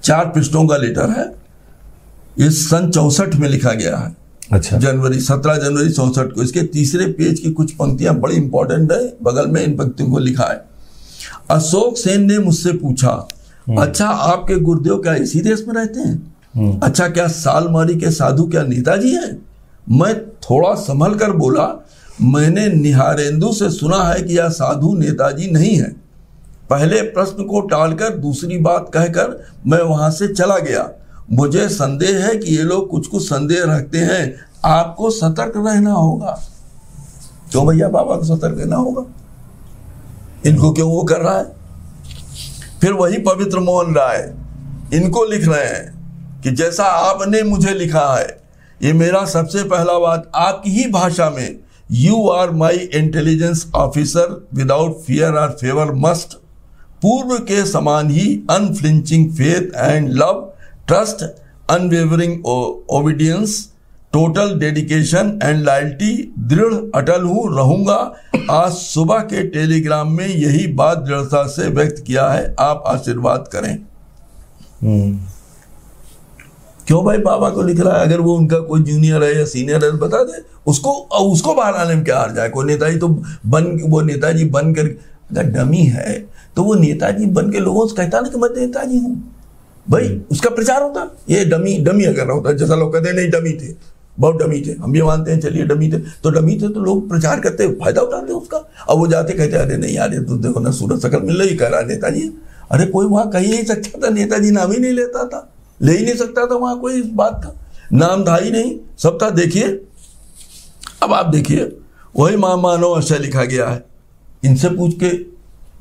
4 पृष्ठों का लेटर है, ये सन 64 में लिखा गया है। अच्छा। 17 जनवरी 64 को। इसके तीसरे पेज की कुछ पंक्तियां बड़ी इंपॉर्टेंट है, बगल में इन पंक्तियों को लिखा है। अशोक सेन ने मुझसे पूछा, अच्छा आपके गुरुदेव क्या इसी देश में रहते हैं? अच्छा क्या सालमारी के साधु क्या नेताजी हैं? मैं थोड़ा संभल कर बोला, मैंने निहारेंदु से सुना है कि यह साधु नेताजी नहीं है। पहले प्रश्न को टालकर दूसरी बात कहकर मैं वहां से चला गया। मुझे संदेह है कि ये लोग कुछ संदेह रखते हैं, आपको सतर्क रहना होगा। क्यों भैया बाबा को सतर्क रहना होगा? इनको क्यों वो कर रहा है? फिर वही पवित्र मोहन राय इनको लिख रहे हैं कि जैसा आपने मुझे लिखा है, ये मेरा सबसे पहला बात आपकी ही भाषा में, you are my intelligence officer without fear और फेवर मस्ट, पूर्व के समान ही unflinching faith and love, trust, unwavering obedience, total dedication and loyalty, दृढ़ अटल हूं, रहूंगा। आज सुबह के टेलीग्राम में यही बात दृढ़ता से व्यक्त किया है, आप आशीर्वाद करें। क्यों भाई बाबा को लिख रहा है? अगर वो उनका कोई जूनियर है या सीनियर है बता दे उसको बाहर आने में क्या हर्ज है? कोई नेताजी तो वो नेताजी बन कर, अगर डमी है तो वो नेताजी बन के लोगों से कहता ना कि मैं नेताजी हूं भाई, उसका प्रचार होता। ये डमी अगर होता, जैसा लोग कहते नहीं डमी थे, बहुत डमी थे, हम भी मानते हैं चलिए डमी थे, तो डमी थे तो लोग प्रचार करते, फायदा उठाते उसका। अब वो जाते कहते अरे नहीं यार ये तो देखो ना सूरत शकल मिल रही, कह रहा नेताजी। अरे कोई वहां कही नहीं सकता था, नेताजी नाम ही नहीं लेता था, ले ही नहीं सकता था वहां, कोई इस बात का नाम था ही नहीं, सब था। देखिए अब आप देखिए वही महामानव आशय लिखा गया है। इनसे पूछ के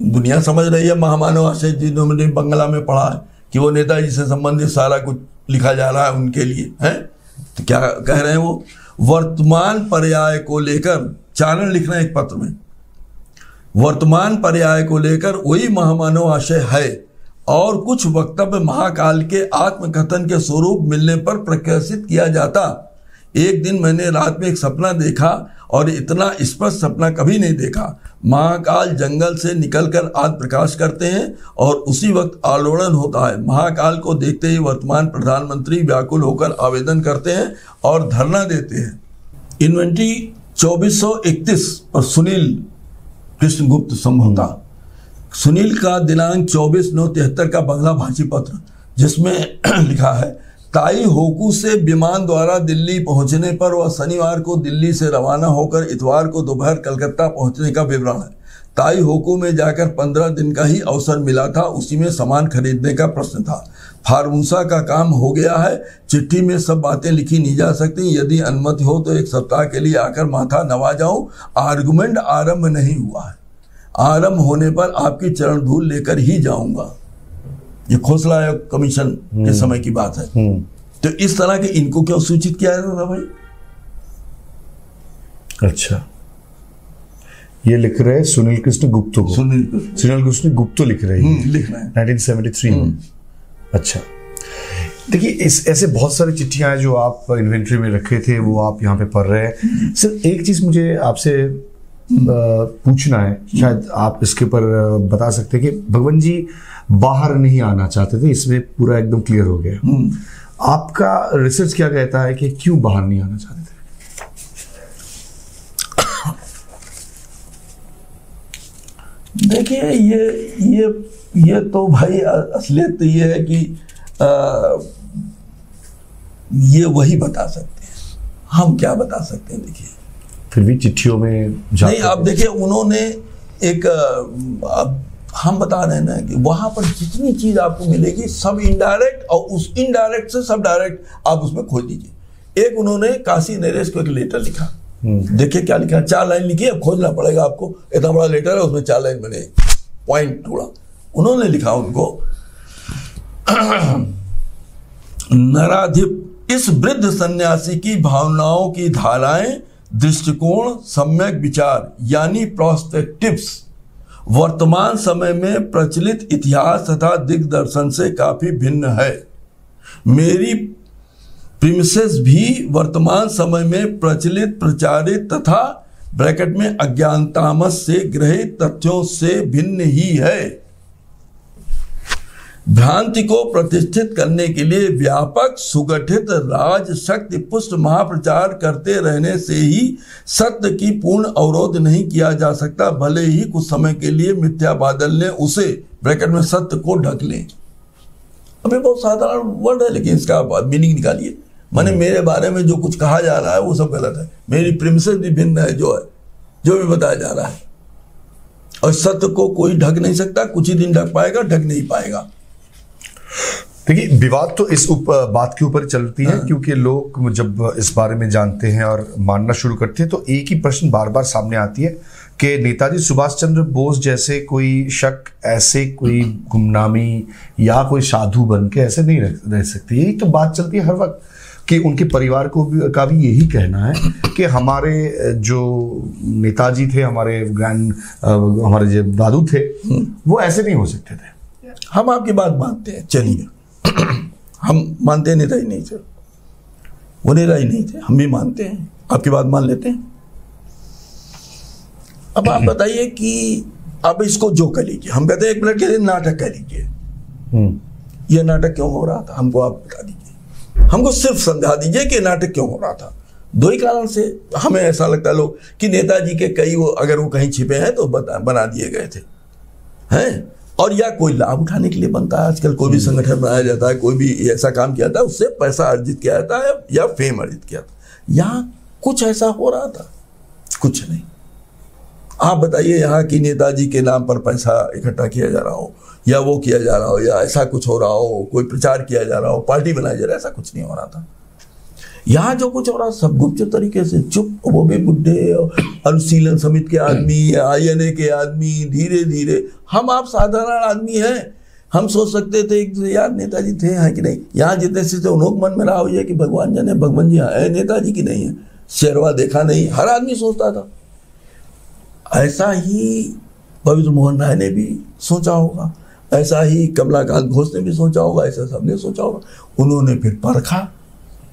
दुनिया समझ रही है महामानव आशय, जिन्होंने बंगला में पढ़ा है कि वो नेताजी से संबंधित सारा कुछ लिखा जा रहा है उनके लिए है। तो क्या कह रहे हैं वो, वर्तमान पर्याय को लेकर चारण लिख रहे हैं एक पत्र में, वर्तमान पर्याय को लेकर वही महामानव आशय है और कुछ वक्तव्य महाकाल के आत्मकथन के स्वरूप मिलने पर प्रकाशित किया जाता। एक दिन मैंने रात में एक सपना देखा और इतना स्पष्ट सपना कभी नहीं देखा। महाकाल जंगल से निकलकर आज प्रकाश करते हैं और उसी वक्त आलोड़न होता है। महाकाल को देखते ही वर्तमान प्रधानमंत्री व्याकुल होकर आवेदन करते हैं और धरना देते हैं। इन्वेंट्री 2431 और सुनील कृष्णगुप्त संभवतः, सुनील का दिनांक 24/9/73 का बंगला भाषी पत्र, जिसमें लिखा है, ताई होकू से विमान द्वारा दिल्ली पहुंचने पर वह शनिवार को दिल्ली से रवाना होकर इतवार को दोपहर कलकत्ता पहुंचने का विवरण है। ताई होकू में जाकर 15 दिन का ही अवसर मिला था, उसी में सामान खरीदने का प्रश्न था। फार्मूसा का काम हो गया है, चिट्ठी में सब बातें लिखी नहीं जा सकती। यदि अनुमति हो तो एक सप्ताह के लिए आकर माथा नवा जाऊं। आर्गुमेंट आरंभ नहीं हुआ है, आरंभ होने पर आपकी चरण धूल लेकर ही जाऊंगा। ये खोसला आयोग कमीशन के समय की बात है। तो इस तरह के इनको क्यों सूचित किया जाता था भाई? अच्छा, ये लिख रहे हैं सुनील कृष्ण गुप्त को, सुनील कृष्ण गुप्त लिख रहे हैं, लिख रहे हैं 1973 में। अच्छा, देखिए इस ऐसे बहुत सारी चिट्ठियां हैं जो आप इन्वेंट्री में रखे थे, वो आप यहाँ पे पढ़ रहे हैं। सिर्फ एक चीज मुझे आपसे पूछना है, शायद आप इसके ऊपर बता सकते हैं कि भगवान जी बाहर नहीं आना चाहते थे, इसमें पूरा एकदम क्लियर हो गया। आपका रिसर्च क्या कहता है कि क्यों बाहर नहीं आना चाहते थे? देखिए ये तो भाई असलियत तो ये है कि ये वही बता सकते हैं, हम क्या बता सकते हैं। देखिए फिर भी चिट्ठियों में नहीं, आप देखिए उन्होंने एक हम बता रहे हैं ना कि वहां पर जितनी चीज आपको मिलेगी सब इनडायरेक्ट, और उस इनडायरेक्ट से सब डायरेक्ट आप उसमें खोज लीजिए। एक उन्होंने काशी नरेश को एक लेटर लिखा, देखिए क्या लिखा, 4 लाइन लिखी है, खोजना पड़ेगा आपको, इतना बड़ा लेटर है, उसमें 4 लाइन बने, पॉइंट टूड़ा। उन्होंने लिखा उनको, नराधिप इस वृद्ध सन्यासी की भावनाओं की धाराएं, दृष्टिकोण, सम्यक विचार यानी प्रोस्पेक्टिव्स वर्तमान समय में प्रचलित इतिहास तथा दिग्दर्शन से काफी भिन्न है। मेरी प्रीमिसेस भी वर्तमान समय में प्रचलित, प्रचारित तथा ब्रैकेट में अज्ञानतामस से ग्रहित तथ्यों से भिन्न ही है। भ्रांति को प्रतिष्ठित करने के लिए व्यापक सुगठित राज शक्ति पुष्ट महाप्रचार करते रहने से ही सत्य की पूर्ण अवरोध नहीं किया जा सकता, भले ही कुछ समय के लिए मिथ्या बादल ने उसे ब्रैकेट में सत्य को ढक ले। अभी बहुत साधारण वर्ड है, लेकिन इसका मीनिंग निकालिए। माने मेरे बारे में जो कुछ कहा जा रहा है वो सब गलत है, मेरी प्रीमिसेस भी भिन्न है, जो भी बताया जा रहा है, और सत्य को कोई ढक नहीं सकता। कुछ ही दिन ढक पाएगा, ढक नहीं पाएगा। देखिए विवाद तो इस बात के ऊपर चलती है, क्योंकि लोग जब इस बारे में जानते हैं और मानना शुरू करते हैं तो एक ही प्रश्न बार बार सामने आती है कि नेताजी सुभाष चंद्र बोस जैसे कोई शक ऐसे कोई गुमनामी या कोई साधु बन के ऐसे नहीं रह सकते। यही तो बात चलती है हर वक्त कि उनके परिवार को का भी यही कहना है कि हमारे जो नेताजी थे, हमारे जो दादू थे, वो ऐसे नहीं हो सकते थे। हम आपकी बात मानते हैं, चलिए हम मानते हैं नेता ही नहीं थे, वो नेता ही नहीं थे, हम भी मानते हैं, आपकी बात मान लेते हैं। अब आप बताइए कि अब इसको जो कह लीजिए, हम कहते हैं 1 मिनट के लिए नाटक कह लीजिए, ये नाटक क्यों हो रहा था हमको आप बता दीजिए, हमको सिर्फ समझा दीजिए कि नाटक क्यों हो रहा था। 2 ही कारण से हमें ऐसा लगता है लोग कि नेताजी के कई अगर वो कहीं छिपे हैं तो बना दिए गए थे, हैं, और या कोई लाभ उठाने के लिए बनता है। आजकल कोई भी संगठन बनाया जाता है, कोई भी ऐसा काम किया था, उससे पैसा अर्जित किया जाता है या फेम अर्जित किया था। यहाँ कुछ ऐसा हो रहा था? कुछ नहीं। आप बताइए यहाँ की नेताजी के नाम पर पैसा इकट्ठा किया जा रहा हो, या वो किया जा रहा हो, या ऐसा कुछ हो रहा हो, कोई प्रचार किया जा रहा हो, पार्टी बनाया जा रहा है, ऐसा कुछ नहीं हो रहा था। यहाँ जो कुछ हो रहा सब गुप्त तरीके से, चुप, वो भी बुढ़े अनुशीलन समिति के आदमी, INA के आदमी, धीरे धीरे। हम आप साधारण आदमी हैं, हम सोच सकते थे कि यार नेताजी थे हैं कि नहीं, यहाँ जितने से उन्होंने मन में रहा हुई है कि भगवान जाने भगवान जी है नेताजी की नहीं है, शेरवा देखा नहीं, हर आदमी सोचता था। ऐसा ही पवित्र मोहन राय ने भी सोचा होगा, ऐसा ही कमलाकांत घोष ने भी सोचा होगा, ऐसा सबने सोचा होगा। उन्होंने फिर परखा,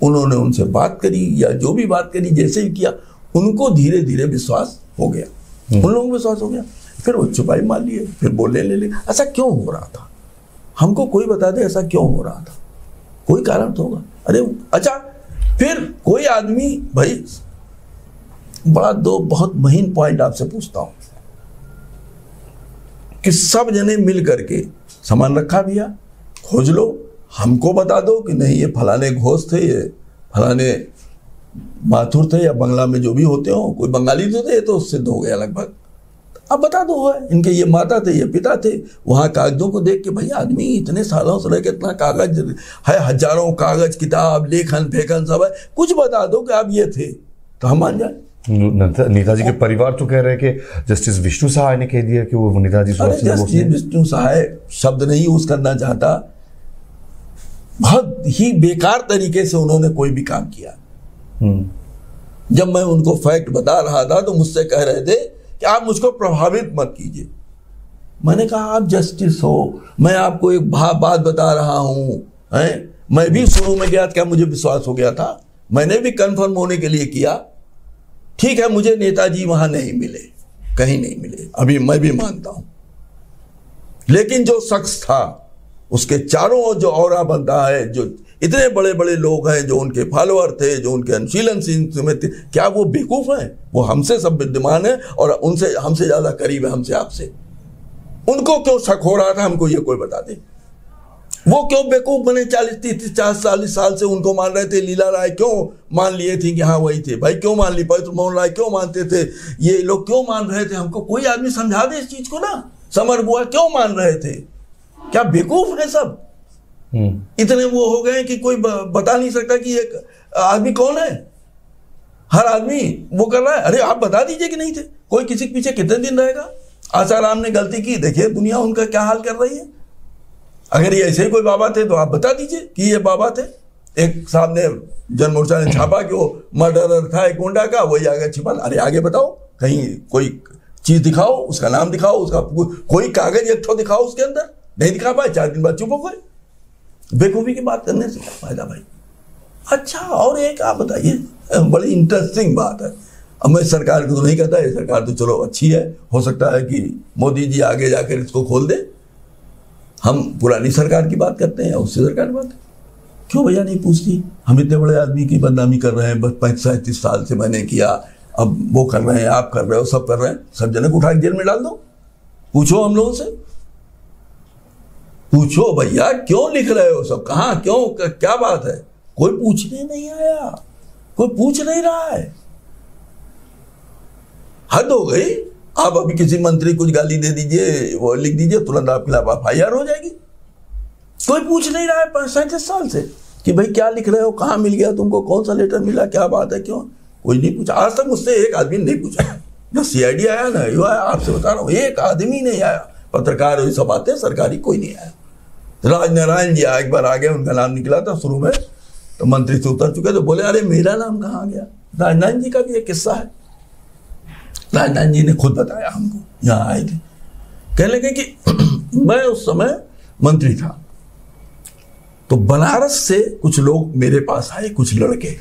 उन्होंने उनसे बात करी या जो भी बात करी जैसे भी किया, उनको धीरे धीरे विश्वास हो गया, उन लोगों को विश्वास हो गया। फिर वो छुपाई मान लिए, फिर बोलने ले। ऐसा क्यों हो रहा था, हमको कोई बता दे ऐसा क्यों हो रहा था, कोई कारण तो होगा। अरे अच्छा, फिर कोई आदमी, भाई बड़ा दो बहुत महीन पॉइंट आपसे पूछता हूं कि सब जने मिल करके सामान रखा भैया, खोज लो, हमको बता दो कि नहीं ये फलाने घोष थे, ये फलाने माथुर थे, या बंगला में जो भी होते हो, कोई बंगाली तो थे, तो सिद्ध हो गया लगभग। अब बता दो है इनके ये माता थे, ये पिता थे। वहां कागजों को देख के भाई आदमी इतने सालों से रह के इतना कागज है, हजारों कागज किताब लेखन फेखन सब है, कुछ बता दो कि आप ये थे तो हम मान जाए। नेताजी के परिवार तो कह रहे हैं कि जस्टिस विष्णु सहाय ने कह दिया कि वो नेताजी जस्टिस विष्णु सहाय शब्द नहीं यूज करना चाहता, बहुत ही बेकार तरीके से उन्होंने कोई भी काम किया। जब मैं उनको फैक्ट बता रहा था तो मुझसे कह रहे थे कि आप मुझको प्रभावित मत कीजिए। मैंने कहा आप जस्टिस हो, मैं आपको एक बात बता रहा हूं, मैं भी शुरू में गया, क्या मुझे विश्वास हो गया था, मैंने भी कंफर्म होने के लिए किया। ठीक है, मुझे नेताजी वहां नहीं मिले, कहीं नहीं मिले, अभी मैं भी मानता हूं, लेकिन जो शख्स था उसके चारों ओर जो औरा बनता है, जो इतने बड़े बड़े लोग हैं, जो उनके फॉलोअर थे, जो उनके अनुशीलन में थे, क्या वो बेवकूफ हैं? वो हमसे सब विद्यमान है और उनसे हमसे ज्यादा करीब है, हमसे आपसे। उनको क्यों शक हो रहा था, हमको ये कोई बता दे। वो क्यों बेवकूफ बने? 40 साल से उनको मान रहे थे। लीला राय क्यों मान लिए थे कि हाँ वही थे? भाई क्यों मान ली? पवित्र मोहन राय क्यों मानते थे? ये लोग क्यों मान रहे थे? हमको कोई आदमी समझा दे इस चीज को ना। समर बुआ क्यों मान रहे थे? क्या बेवकूफ है सब? इतने वो हो गए कि कोई बता नहीं सकता कि एक आदमी कौन है। हर आदमी वो कर रहा है। अरे आप बता दीजिए कि नहीं थे। कोई किसी के पीछे कितने दिन रहेगा? आसाराम ने गलती की, देखिए दुनिया उनका क्या हाल कर रही है। अगर ये ऐसे ही कोई बाबा थे तो आप बता दीजिए कि ये बाबा थे। एक साहब ने जन मोर्चा ने छापा कि वो मर्डरर था एक गुंडा का, वही आगे छिपा। अरे आगे बताओ, कहीं कोई चीज दिखाओ, उसका नाम दिखाओ, उसका कोई कागज एक ठो दिखाओ उसके अंदर। नहीं दिखा पाए, 4 दिन बाद चुप हो गए। बेवकूफी की बात करने से क्या फायदा भाई? अच्छा, और एक आप बताइए, बड़ी इंटरेस्टिंग बात है। अब मैं सरकार को तो नहीं कहता, ये सरकार तो चलो अच्छी है, हो सकता है कि मोदी जी आगे जाकर इसको खोल दे। हम पुरानी सरकार की बात करते हैं, उससे सरकार की बात क्यों भैया नहीं पूछती? हम इतने बड़े आदमी की बदनामी कर रहे हैं, बस 35-37 साल से मैंने किया, अब वो कर रहे हैं, आप कर रहे हो, सब कर रहे हैं, सब जने को उठा के जेल में डाल दो। पूछो हम लोगों से, पूछो भैया क्यों लिख रहे हो सब, कहाँ, क्यों, क्या बात है? कोई पूछने नहीं आया, कोई पूछ नहीं रहा है। हद हो गई। आप अभी किसी मंत्री कुछ गाली दे दीजिए, वो लिख दीजिए, तुरंत आपके खिलाफ FIR हो जाएगी। कोई पूछ नहीं रहा है 35 साल से कि भाई क्या लिख रहे हो, कहाँ मिल गया तुमको, कौन सा लेटर मिला, क्या बात है, क्यों? कोई नहीं पूछा आज तक। मुझसे एक आदमी नहीं पूछा, ना CID आया, ना यू आया। आपसे बता रहा हूँ, एक आदमी नहीं आया। पत्रकार ये सब आते हैं, सरकारी कोई नहीं आया। राजनारायण जी एक बार आ गए, उनका नाम निकला था शुरू में, तो मंत्री से उतर चुके, तो बोले अरे मेरा नाम कहाँ गया? राजनारायण जी का भी एक किस्सा है। राजनारायण जी ने खुद बताया हमको, यहाँ आए थे, कहने लगे कि मैं उस समय मंत्री था, तो बनारस से कुछ लोग मेरे पास आए, कुछ लड़के,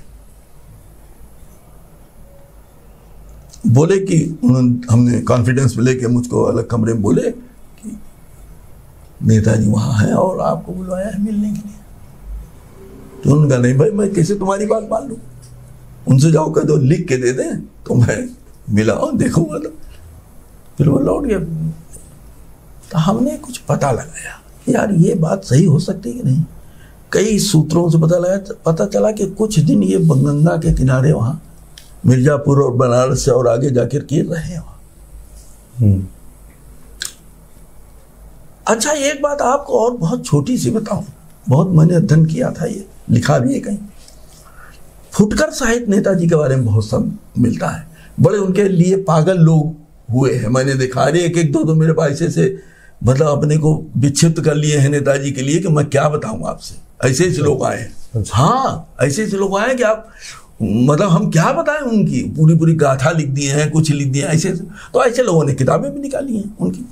बोले कि हमने कॉन्फिडेंस में लेके मुझको अलग कमरे में बोले कि नेताजी वहां हैं और आपको बुलवाया है मिलने के लिए। तो उनका नहीं भाई, मैं कैसे तुम्हारी बात मान लूं? उनसे जाओ कह दो लिख के दे दें तो मैं मिला और देखूंगा। तो फिर वो लौट गया। तो हमने कुछ पता लगाया यार ये बात सही हो सकती कि नहीं। कई सूत्रों से पता चला कि कुछ दिन ये गंगा के किनारे वहां मिर्जापुर और बनारस से और आगे जाकर के रहे वहां। अच्छा, एक बात आपको और बहुत छोटी सी बताऊं, बहुत मैंने अध्ययन किया था, ये लिखा भी है कहीं। फुटकर साहित्य नेताजी के बारे में बहुत सब मिलता है। बड़े उनके लिए पागल लोग हुए हैं, मैंने देखा। अरे 1-1, 2-2 मेरे पास ऐसे मतलब अपने को विक्षिप्त कर लिए हैं नेताजी के लिए कि मैं क्या बताऊं आपसे, ऐसे ऐसे लोग आए हैं। हाँ, ऐसे ऐसे लोग आए कि आप मतलब हम क्या बताएं, उनकी पूरी पूरी गाथा लिख दिए हैं, कुछ लिख दिए हैं ऐसे। तो ऐसे लोगों ने किताबें भी निकाली हैं उनकी।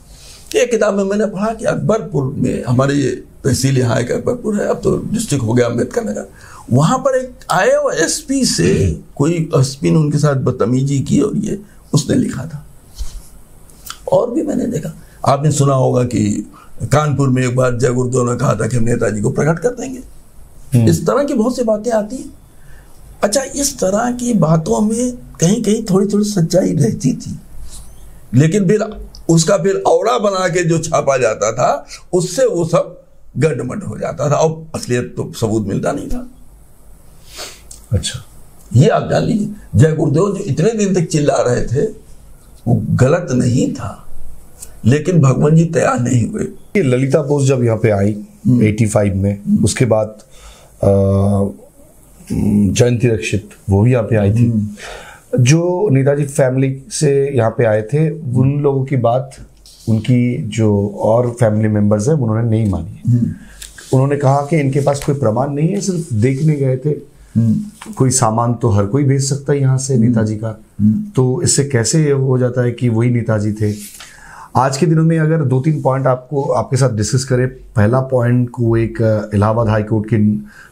एक किताब में मैंने पढ़ा कि अकबरपुर में, हमारे ये तहसील यहाँ एक अकबरपुर है, अब तो डिस्ट्रिक्ट हो गया अम्बेडकर नगर, वहाँ पर एक आए और एसपी से कोई एसपी ने उनके साथ बदतमीजी की और ये उसने लिखा था। और भी मैंने देखा, आपने सुना होगा कि कानपुर में एक बार जय गुरुदेव ने कहा था कि हम नेताजी को प्रकट कर देंगे। इस तरह की बहुत सी बातें आती हैं। अच्छा, इस तरह की बातों में कहीं कहीं थोड़ी थोड़ी सच्चाई रहती थी, लेकिन फिर उसका फिर औरा बना के जो छापा जाता था उससे वो सब गड़बड़ हो जाता था और असलियत तो सबूत मिलता नहीं था। अच्छा, ये आप जान लीजिए, जय गुरुदेव जो इतने दिन तक चिल्ला रहे थे वो गलत नहीं था, लेकिन भगवान जी तैयार नहीं हुए। ललिता बोस जब यहाँ पे आई 85 में, उसके बाद जयंती रक्षित वो भी यहाँ पे आई थी। जो नेताजी फैमिली से यहाँ पे आए थे, उन लोगों की बात उनकी जो और फैमिली मेंबर्स हैं उन्होंने नहीं मानी। उन्होंने कहा कि इनके पास कोई प्रमाण नहीं है, सिर्फ देखने गए थे। कोई सामान तो हर कोई भेज सकता है यहाँ से नेताजी का, तो इससे कैसे हो जाता है कि वही नेताजी थे। आज के दिनों में अगर 2-3 पॉइंट आपके साथ डिस्कस करें। पहला पॉइंट को एक इलाहाबाद हाई कोर्ट की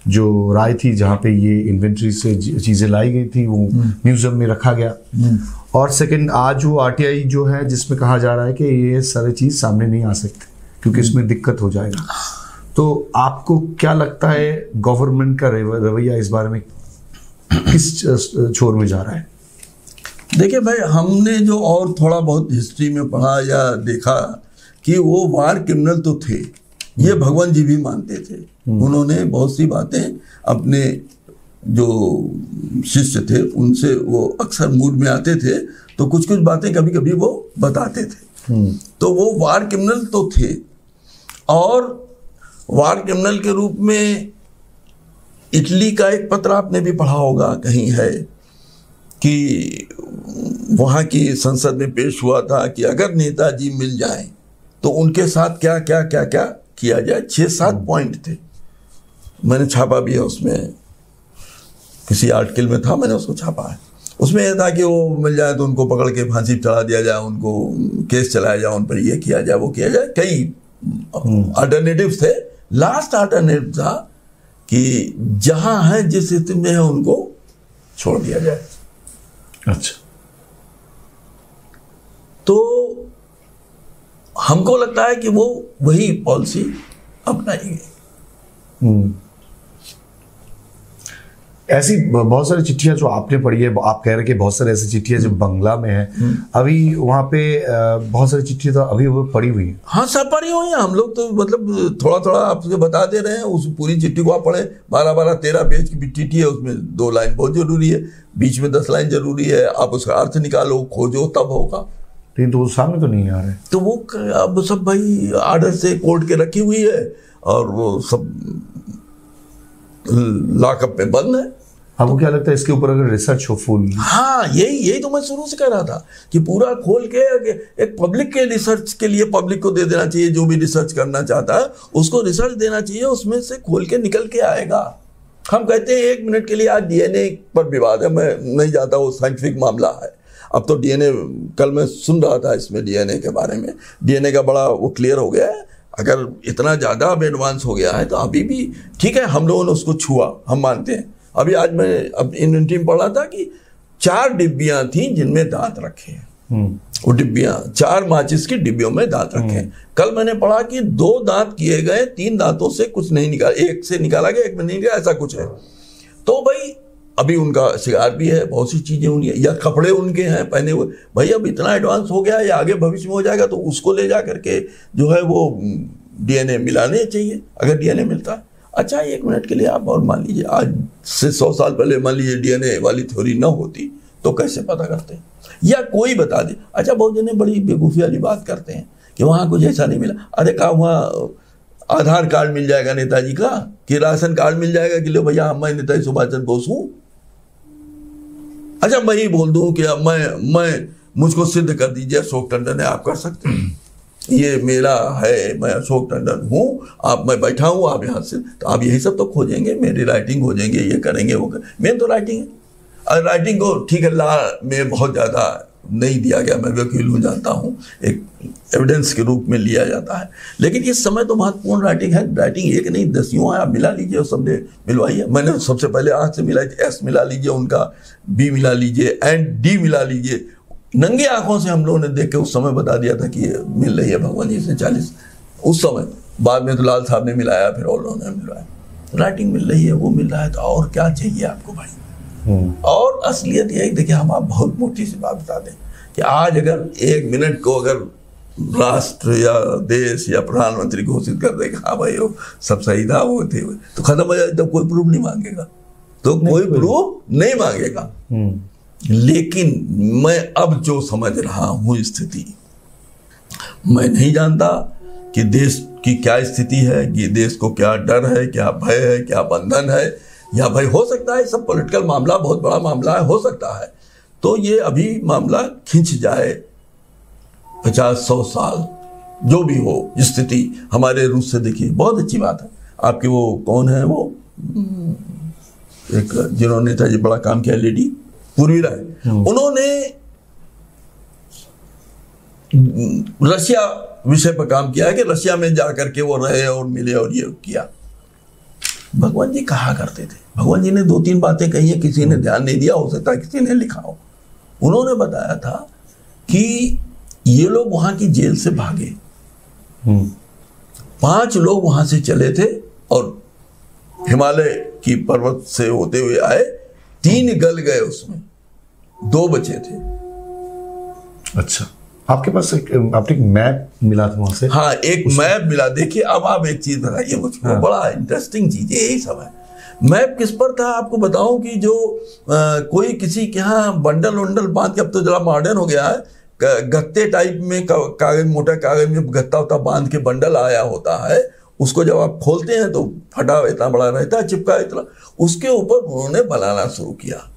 जो राय थी जहाँ पे ये इन्वेंट्री से चीज़ें लाई गई थी वो म्यूजियम में रखा गया। और सेकंड, आज वो आरटीआई जो है जिसमें कहा जा रहा है कि ये सारी चीज़ सामने नहीं आ सकती क्योंकि इसमें दिक्कत हो जाएगा। तो आपको क्या लगता है गवर्नमेंट का रवैया इस बारे में किस छोर में जा रहा है? देखिए भाई, हमने जो और थोड़ा बहुत हिस्ट्री में पढ़ा या देखा कि वो वार क्रिमिनल तो थे, ये भगवान जी भी मानते थे। उन्होंने बहुत सी बातें अपने जो शिष्य थे उनसे वो अक्सर मूड में आते थे तो कुछ कुछ बातें कभी कभी वो बताते थे। तो वो वार क्रिमिनल तो थे, और वार क्रिमिनल के रूप में इटली का एक पत्र आपने भी पढ़ा होगा, कहीं है कि वहाँ की संसद में पेश हुआ था कि अगर नेताजी मिल जाएं तो उनके साथ क्या क्या क्या क्या किया जाए। 6-7 पॉइंट थे, मैंने छापा भी है, उसमें किसी आर्टिकल में था, मैंने उसको छापा है। उसमें यह था कि वो मिल जाए तो उनको पकड़ के फांसी चढ़ा दिया जाए, उनको केस चलाया जाए, उन पर ये किया जाए वो किया जाए। कई अल्टरनेटिव थे। लास्ट अल्टरनेटिव था कि जहां है जिस स्थिति में है उनको छोड़ दिया जाए। अच्छा, तो हमको लगता है कि वो वही पॉलिसी अपनाएंगे। ऐसी बहुत सारी चिट्ठियां जो आपने पढ़ी है, आप कह रहे हैं कि बहुत सारी ऐसी चिट्ठियां जो बंगला में है, अभी वहां पे बहुत सारी चिट्ठियां तो अभी वो पड़ी हुई है। हाँ, सब पड़ी हुई है। हम लोग तो मतलब थोड़ा थोड़ा आपको बता दे रहे हैं। उस पूरी चिट्ठी को आप पढ़े, 12-13 पेज की चिट्ठी है, उसमें 2 लाइन बहुत जरूरी है, बीच में 10 लाइन जरूरी है। आप उसका अर्थ निकालो, खोजो, तब होगा। लेकिन तो वो सामने तो नहीं आ रहे, तो वो अब सब भाई आर्डर से कोर्ट के रखी हुई है और वो सब लॉकअप में बंद है। आपको क्या लगता है इसके ऊपर अगर रिसर्च हो फुल? हाँ, यही तो मैं शुरू से कह रहा था कि पूरा खोल के एक पब्लिक के रिसर्च के लिए पब्लिक को दे देना चाहिए। जो भी रिसर्च करना चाहता है उसको रिसर्च देना चाहिए, उसमें से खोल के निकल के आएगा। हम कहते हैं 1 मिनट के लिए आज डीएनए पर विवाद है, मैं नहीं जाता, वो साइंटिफिक मामला है। अब तो डीएनए, कल मैं सुन रहा था इसमें डीएनए के बारे में, डीएनए का बड़ा वो क्लियर हो गया है। अगर इतना ज़्यादा अब एडवांस हो गया है तो अभी भी ठीक है, हम लोगों ने उसको छुआ, हम मानते हैं। अभी आज मैं अब इन्वेंटरी में पढ़ रहा था कि 4 डिब्बियां थी जिनमें दांत रखे हैं। वो डिब्बियां 4 माचिस की डिब्बियों में दांत रखे हैं। कल मैंने पढ़ा कि 2 दांत किए गए, 3 दांतों से कुछ नहीं निकाला, 1 से निकाला गया, 1 में नहीं निकाला, ऐसा कुछ है। तो भाई अभी उनका शिकार भी है, बहुत सी चीजें उनकी, या कपड़े उनके हैं पहने हुए। भाई अब इतना एडवांस हो गया है, या आगे भविष्य में हो जाएगा, तो उसको ले जा करके जो है वो डीएनए मिलाने चाहिए, अगर डीएनए मिलता है। अच्छा, 1 मिनट के लिए आप और मान लीजिए आज से 100 साल पहले मान लीजिए डीएनए वाली थ्योरी न होती तो कैसे पता करते हैं, या कोई बता दे। अच्छा, बहुत जने बड़ी बेवकूफ़ी वाली बात करते हैं कि वहाँ कुछ ऐसा नहीं मिला। अरे कहा वहाँ आधार कार्ड मिल जाएगा नेताजी का, कि राशन कार्ड मिल जाएगा कि लो भैया मैं नेताजी सुभाष चंद्र बोस हूँ। अच्छा, मैं ही बोल दूँ कि अब मैं मुझको सिद्ध कर दीजिए अशोक टंडन है, आप कर सकते हैं। ये मेरा है, मैं अशोक टंडन हूँ, मैं बैठा हूँ, आप यहाँ से, तो आप यही सब तो खोजेंगे, मेरी राइटिंग खोजेंगे, ये करेंगे वो करेंगे। मेन तो राइटिंग है, और राइटिंग को ठीक है ला में बहुत ज़्यादा नहीं दिया गया, मैं वकील हूँ जानता हूँ, एक एविडेंस के रूप में लिया जाता है, लेकिन इस समय तो महत्वपूर्ण राइटिंग है। राइटिंग एक नहीं दसियों है, आप मिला लीजिए, सबने मिलवाई है। मैंने सबसे पहले आँख से मिलाई थी, एस मिला लीजिए उनका, बी मिला लीजिए, एंड डी मिला लीजिए। नंगे आंखों से हम लोगों ने देख के उस समय बता दिया था कि ये मिल रही है भगवान जी से 40 उस समय। बाद में तो लाल साहब ने मिलाया, फिर और लोगों ने मिलाया। राइटिंग मिल रही है, वो मिल रहा है, तो और क्या चाहिए आपको भाई। और असलियत ये देखिए, हम आप बहुत मोटी सी बात बता दें कि आज अगर 1 मिनट को अगर राष्ट्र या देश या प्रधानमंत्री घोषित कर देगा, हाँ भाई वो सब सही था, वो थे, तो खत्म हो जाए, तब कोई प्रूफ नहीं मांगेगा, तो कोई प्रूफ नहीं मांगेगा। लेकिन मैं अब जो समझ रहा हूं स्थिति, मैं नहीं जानता कि देश की क्या स्थिति है, कि देश को क्या डर है, क्या भय है, क्या बंधन है, या भाई हो सकता है सब पॉलिटिकल मामला बहुत बड़ा मामला है, हो सकता है तो ये अभी मामला खिंच जाए 50-100 साल, जो भी हो स्थिति। हमारे रूस से देखिए, बहुत अच्छी बात है आपके, वो कौन है वो एक जिन्होंने नेताजी बड़ा काम किया, लेडी पूर्वी राय, उन्होंने रशिया विषय पर काम किया है कि रशिया में जाकर के वो रहे और मिले और ये किया। भगवान जी कहा करते थे, भगवान जी ने 2-3 बातें कही है, किसी ने ध्यान नहीं दिया, हो सकता है किसी ने लिखा हो। उन्होंने बताया था कि ये लोग वहां की जेल से भागे, 5 लोग वहां से चले थे और हिमालय की पर्वत से होते हुए आए, 3 गल गए, उसमें 2 बचे थे। अच्छा, आपके पास आपने एक मैप मिला था वहां से? हाँ, एक मैप मिला। देखिए अब आप एक चीज बताइए मुझको, हाँ। बड़ा इंटरेस्टिंग चीज है यही सब है। मैप किस पर था आपको बताऊं कि जो कोई किसी के यहाँ बंडल वंडल बांध के, अब तो जरा मॉडर्न हो गया है, गत्ते टाइप में कागज, मोटा कागज में गत्ता उता बांध के बंडल आया होता है, उसको जब आप खोलते हैं तो फटा इतना बड़ा रहता है, चिपका इतना, उसके ऊपर उन्होंने बनाना शुरू किया।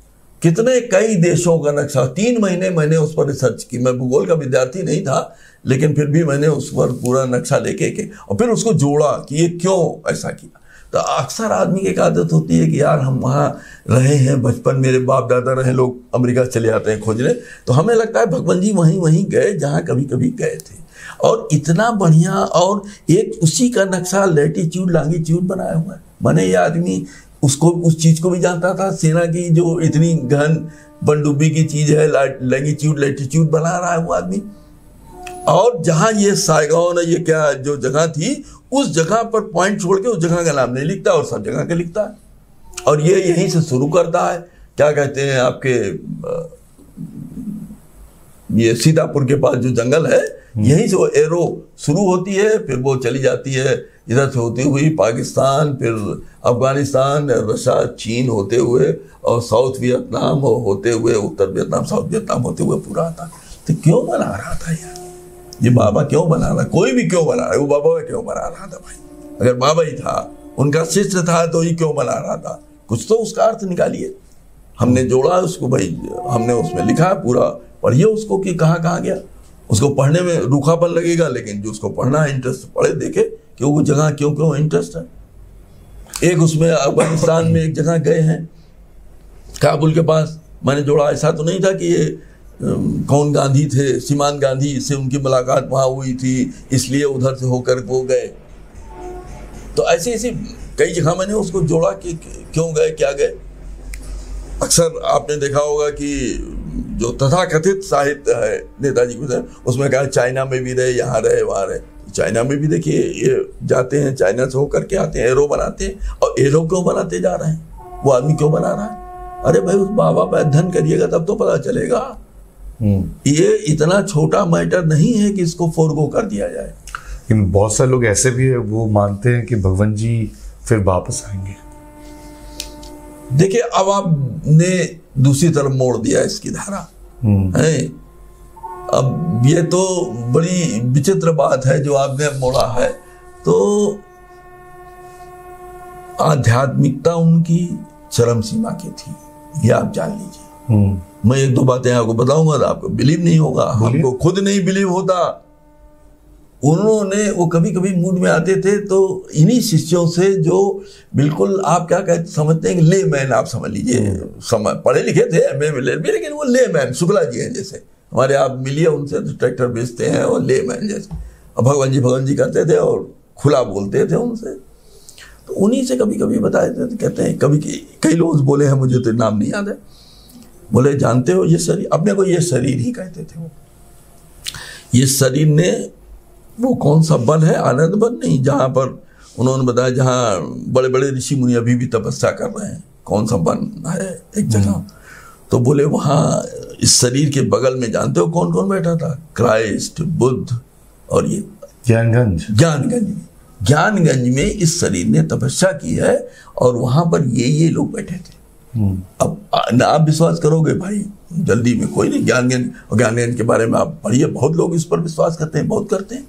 कितने कई देशों का नक्शा, 3 महीने मैंने उस पर रिसर्च की। मैं भूगोल का विद्यार्थी नहीं था, लेकिन फिर भी मैंने उस पर पूरा नक्शा लेके के और फिर उसको जोड़ा कि ये क्यों ऐसा किया। तो अक्सर आदमी की एक आदत होती है कि यार हम वहाँ रहे हैं, बचपन मेरे बाप दादा रहे, लोग अमेरिका चले जाते हैं खोजने, तो हमें लगता है भगवान जी वहीं गए जहाँ कभी कभी गए थे। और इतना बढ़िया, और एक उसी का नक्शा लैटीट्यूड लॉन्गिट्यूड बनाया हुआ है। माने ये आदमी उसको उस चीज को भी जानता था, सेना की जो इतनी गहन पनडुब्बी की चीज है, लैंगिट्यूड लैटीट्यूड बना रहा है वो आदमी। और जहां ये साइगॉन ये क्या जो जगह थी, उस जगह पर पॉइंट छोड़ के उस जगह का नाम नहीं लिखता और सब जगह का लिखता है। और ये यहीं से शुरू करता है, क्या कहते हैं आपके ये सीतापुर के पास जो जंगल है, यहीं से वो एरो शुरू होती है, फिर वो चली जाती है इधर से होती हुई पाकिस्तान, फिर अफगानिस्तान, रशिया, चीन होते हुए और साउथ वियतनाम होते हुए, उत्तर वियतनाम, साउथ वियतनाम होते हुए पूरा आता। तो क्यों बना रहा था यार ये बाबा, क्यों बना रहा, कोई भी क्यों बना रहा है, वो बाबा क्यों बना रहा था भाई? अगर बाबा ही था, उनका शिष्य था, तो ये क्यों बना रहा था? कुछ तो उसका अर्थ निकालिए। हमने जोड़ा उसको भाई, हमने उसमें लिखा पूरा, पढ़िए उसको कि कहाँ कहाँ गया। उसको पढ़ने में रूखापन लगेगा, लेकिन जो उसको पढ़ना है इंटरेस्ट पढ़े, देखे कि वो जगह क्यों क्यों इंटरेस्ट है। एक उसमें अफगानिस्तान में एक जगह गए हैं, काबुल के पास, मैंने जोड़ा। ऐसा तो नहीं था कि ये कौन गांधी थे, सीमान गांधी से उनकी मुलाकात वहाँ हुई थी, इसलिए उधर से होकर वो गए। तो ऐसी ऐसी कई जगह मैंने उसको जोड़ा कि क्यों गए, क्या गए। अक्सर आपने देखा होगा कि जो तथाकथित साहित्य है नेताजी के, उसमें कहा चाइना में भी रहे, यहाँ रहे, वहाँ रहे। चाइना में भी देखिए ये जाते हैं, चाइना से होकर के आते हैं, एरो बनाते हैं। और एरो क्यों बनाते जा रहे हैं, वो आदमी क्यों बना रहा है? अरे भाई उस बाबा पर अध्ययन करिएगा तब तो पता चलेगा। ये इतना छोटा मैटर नहीं है कि इसको फोरगो कर दिया जाए। लेकिन बहुत सारे लोग ऐसे भी है, वो मानते हैं कि भगवान जी फिर वापस आएंगे। देखिए अब आपने दूसरी तरफ मोड़ दिया इसकी धारा है। अब ये तो बड़ी विचित्र बात है जो आपने मोड़ा है। तो आध्यात्मिकता उनकी चरम सीमा की थी, ये आप जान लीजिए। मैं 1-2 बातें आपको बताऊंगा तो आपको बिलीव नहीं होगा, हमको खुद नहीं बिलीव होता। उन्होंने वो कभी कभी मूड में आते थे तो इन्हीं शिष्यों से जो बिल्कुल आप क्या कहते समझते हैं कि ले मैन, आप समझ लीजिए, पढ़े लिखे थे एमए में लेकिन वो ले मैन शुक्ला जी हैं जैसे हमारे, आप मिलिए उनसे तो ट्रैक्टर बेचते हैं और ले मैन जैसे, और भगवान जी करते थे और खुला बोलते थे उनसे। तो उन्हीं से कभी कभी बताए थे, तो कहते हैं कभी कई लोग बोले हैं, मुझे तो नाम नहीं याद है, बोले जानते हो ये शरीर, अपने को ये शरीर ही कहते थे वो, ये शरीर ने वो कौन सा बन है, आनंद बन नहीं, जहाँ पर उन्होंने बताया जहाँ बड़े बड़े ऋषि मुनि अभी भी तपस्या कर रहे हैं, कौन सा बन है एक जगह, तो बोले वहाँ इस शरीर के बगल में जानते हो कौन कौन बैठा था, क्राइस्ट, बुद्ध और ये ज्ञानगंज में इस शरीर ने तपस्या की है और वहां पर ये लोग बैठे थे। अब ना आप विश्वास करोगे भाई, जल्दी में कोई नहीं, ज्ञानगंज के बारे में आप पढ़िए, बहुत लोग इस पर विश्वास करते हैं, बहुत करते हैं।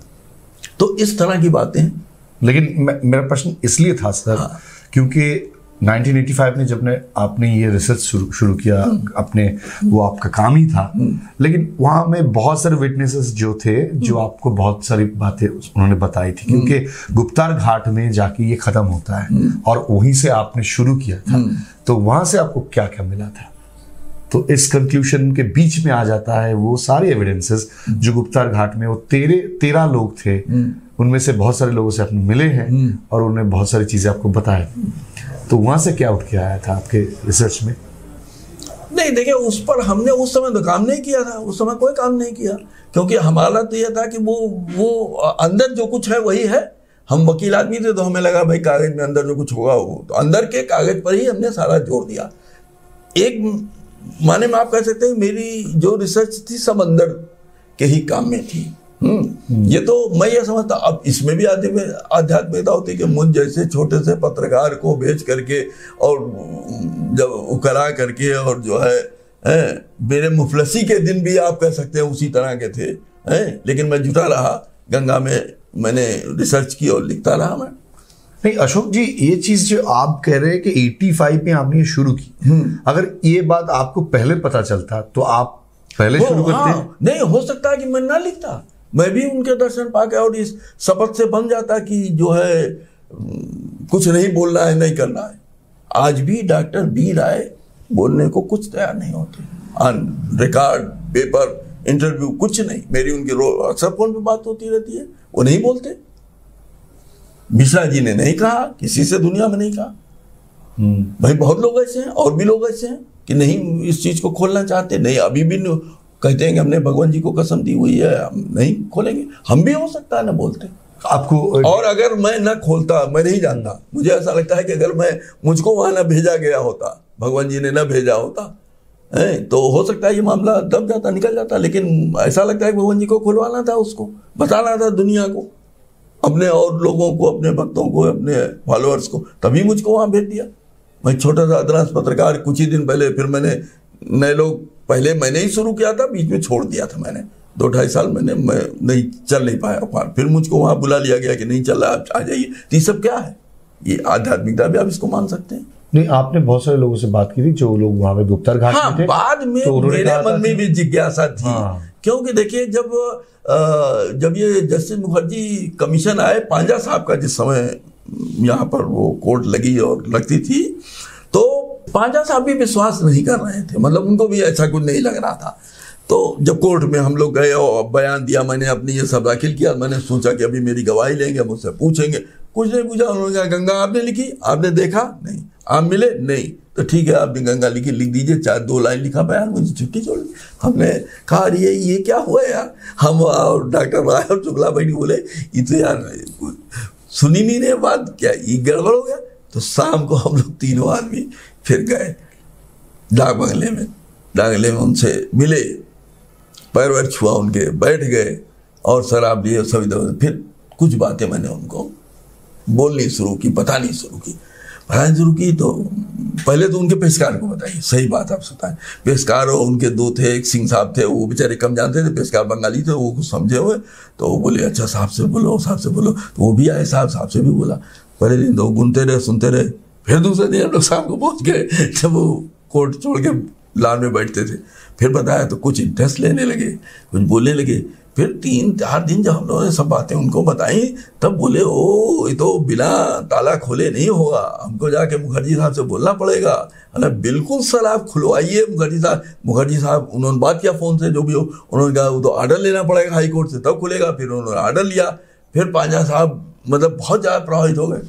तो इस तरह की बातें हैं। लेकिन मेरा प्रश्न इसलिए था सर, हाँ। क्योंकि 1985 में जब आपने ये रिसर्च शुरू किया, अपने वो आपका काम ही था, लेकिन वहाँ में बहुत सारे विटनेसेस जो थे जो आपको बहुत सारी बातें उन्होंने बताई थी, क्योंकि गुप्तार घाट में जाके ये खत्म होता है और वहीं से आपने शुरू किया था, तो वहाँ से आपको क्या क्या मिला था? तो इस कंक्लूजन के बीच में आ जाता है वो सारे एविडेंसेस जो गुप्तार घाट में वो 13 लोग थे, उनमें से बहुत सारे लोगों से आपने मिले हैं और उन्होंने बहुत सारी चीजें आपको बताई, तो वहां से क्या उठ के आया था आपके रिसर्च में? नहीं देखिए, उस पर हमने उस समय तो काम नहीं किया था, उस समय कोई काम नहीं किया, क्योंकि हमारा तो यह था कि वो अंदर जो कुछ है वही है। हम वकील आदमी थे तो हमें लगा भाई कागज में अंदर जो कुछ होगा वो, तो अंदर के कागज पर ही हमने सारा जोर दिया। एक माने में आप कह सकते हैं मेरी जो रिसर्च थी सब अंदर के ही काम में थी। ये तो मैं ये समझता, अब इसमें भी आध्यात्मिकता होती है कि मुझ जैसे छोटे से पत्रकार को भेज करके और जब उकरा करके और जो है मेरे मुफलसी के दिन भी आप कह सकते हैं उसी तरह के थे, लेकिन मैं जुटा रहा, गंगा में मैंने रिसर्च की और लिखता रहा मैं। नहीं अशोक जी, ये चीज जो आप कह रहे हैं कि 85 में आपने ये शुरू की, अगर ये बात आपको पहले पता चलता तो आप पहले शुरू करते? हाँ, नहीं हो सकता है कि मैं ना लिखता, मैं भी उनके दर्शन पाके और इस शपथ से बन जाता कि जो है कुछ नहीं बोलना है, नहीं करना है। आज भी डॉक्टर बी राय बोलने को कुछ तैयार नहीं होते, ऑन रिकॉर्ड, पेपर, इंटरव्यू, कुछ नहीं। मेरी उनकी अक्सर फोन पे बात होती रहती है, वो नहीं बोलते। मिश्रा जी ने नहीं कहा, किसी से दुनिया में नहीं कहा। भाई बहुत लोग ऐसे हैं और भी लोग ऐसे हैं कि नहीं इस चीज को खोलना चाहते, नहीं अभी भी कहते हैं कि हमने भगवान जी को कसम दी हुई है, हम नहीं खोलेंगे। हम भी हो सकता है ना बोलते आपको, और अगर मैं ना खोलता, मैं नहीं जानता, मुझे ऐसा लगता है कि अगर मुझको वहां ना भेजा गया होता, भगवान जी ने ना भेजा होता तो हो सकता है ये मामला दब जाता, निकल जाता। लेकिन ऐसा लगता है कि भगवान जी को खुलवाना था, उसको बताना था दुनिया को, अपने और लोगों को, अपने भक्तों को, अपने फॉलोअर्स को, तभी मुझको वहां भेज दिया। मैं छोटा सा अदनास पत्रकार, कुछ ही दिन पहले फिर मैंने नए लोग, पहले मैंने ही शुरू किया था, बीच में छोड़ दिया था मैंने, 2-2.5 साल मैं नहीं चल नहीं पाया, फिर मुझको वहां बुला लिया गया कि नहीं चल रहा, आप आ जाइए। तो ये सब क्या है, ये आध्यात्मिकता भी आप इसको मान सकते हैं। नहीं, आपने बहुत सारे लोगों से बात की थी जो लोग वहां पे गुप्तार घाट में थे। बाद में तो मेरे मन में भी जिज्ञासा थी, क्योंकि देखिए जब ये जस्टिस मुखर्जी कमीशन आए, पांजा साहब का जिस समय यहाँ पर वो कोर्ट लगी और लगती थी, तो पांजा साहब भी विश्वास नहीं कर रहे थे, मतलब उनको भी ऐसा कुछ नहीं लग रहा था। तो जब कोर्ट में हम लोग गए और बयान दिया, मैंने अपनी ये सब दाखिल किया, मैंने सोचा कि अभी मेरी गवाही लेंगे, मुझसे पूछेंगे, कुछ नहीं पूछा। उन्होंने कहा गंगा आपने लिखी, आपने देखा नहीं, आप मिले नहीं, तो ठीक है आपने गंगा लिखी, लिख दीजिए, 4-2 लाइन लिखा बयान, मुझे छुट्टी छोड़ दी। हमने कहा ये क्या हुआ यार, हम और डॉक्टर राय और शुक्ला भाई बोले ये तो यार सुनी नहीं रहे बात, क्या ये गड़बड़ हो गया। तो शाम को हम लोग तीनों आदमी फिर गए डाक बंगले में उनसे मिले, पैर वैर छुआ उनके, बैठ गए और शराब लिए सभी दवा। फिर कुछ बातें मैंने उनको बोलनी शुरू की, बतानी शुरू की। तो पहले तो उनके पेशकार को बताइए, सही बात आप बताएं। पेशकार उनके 2 थे, एक सिंह साहब थे, वो बेचारे कम जानते थे, पेशकार बंगाली थे, वो कुछ समझे हुए, तो वो बोले अच्छा साहब से बोलो, साहब से बोलो। तो वो भी आए, साहब से भी बोला। पहले दिन तो सुनते रहे, फिर दूसरे दिन हम लोग शाम को पहुंच गए, जब वो कोर्ट छोड़ के लाल में बैठते थे। फिर बताया तो कुछ इंटरेस्ट लेने लगे, कुछ बोलने लगे। फिर 3-4 दिन जब हम लोगों ने सब बातें उनको बताई, तब बोले ओ ये तो बिना ताला खोले नहीं होगा, हमको जाके मुखर्जी साहब से बोलना पड़ेगा। अरे बिल्कुल सर, आप खुलवाइए मुखर्जी साहब। मुखर्जी साहब उन्होंने बात किया फ़ोन से, जो भी हो, उन्होंने कहा वो तो ऑर्डर लेना पड़ेगा हाई कोर्ट से, तब खुलेगा। फिर उन्होंने ऑर्डर लिया। फिर पांजा साहब मतलब बहुत ज़्यादा प्रभावित हो गए।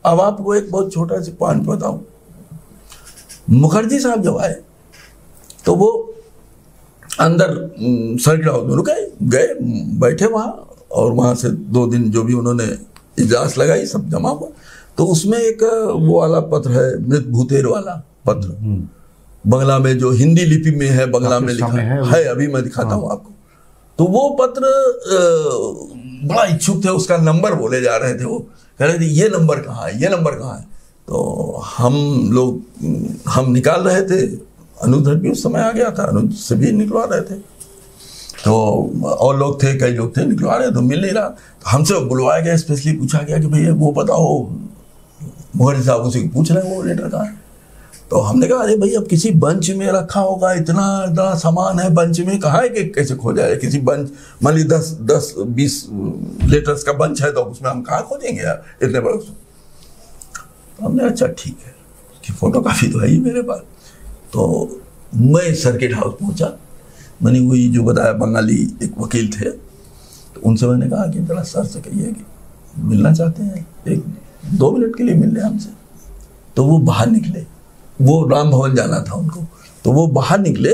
अब आपको एक बहुत छोटा सी पॉइंट बताऊं, मुखर्जी साहब जब आए तो वो अंदर सर्किट हाउस में रुके, गए, बैठे वहाँ, और वहाँ से 2 दिन जो भी उन्होंने इजलास लगाई, सब जमा हुआ। तो उसमें एक वो वाला पत्र है, मृत भूतेर वाला पत्र, बंगला में, जो हिंदी लिपि में है, बंगला में लिखा है, अभी मैं दिखाता हूँ आपको। तो वो पत्र बड़ा इच्छुक थे, उसका नंबर बोले जा रहे थे। वो कह रहे थे ये नंबर कहाँ है, ये नंबर कहाँ है। तो हम निकाल रहे थे, अनुज भी उस समय आ गया था, अनुज से भी निकलवा रहे थे। तो और लोग थे, कई लोग थे, निकलवा रहे, तो मिल नहीं रहा। तो हमसे बुलवाया गया, स्पेशली पूछा गया कि भैया वो बताओ, मुखर्जी साहब उसी को पूछ रहे हैं वो लेटर कहाँ है। तो हमने कहा अरे भाई अब किसी बंच में रखा होगा, इतना सामान है बंच में, कहाँ है कि कैसे खो जाए किसी बंच। मान ली 10-20 लेटर्स का बंच है, तो उसमें हम कहाँ खोजेंगे यार इतने बड़े। तो हमने अच्छा ठीक है, उसकी फोटो काफी तो है ही मेरे पास। तो मैं सर्किट हाउस पहुंचा, मैंने वही जो बताया बंगाली एक वकील थे, तो उनसे मैंने कहा कि जरा सर से कहिए कि मिलना चाहते हैं, 1-2 मिनट के लिए मिल रहे हमसे। तो वो बाहर निकले, वो राम भवन जाना था उनको, तो वो बाहर निकले,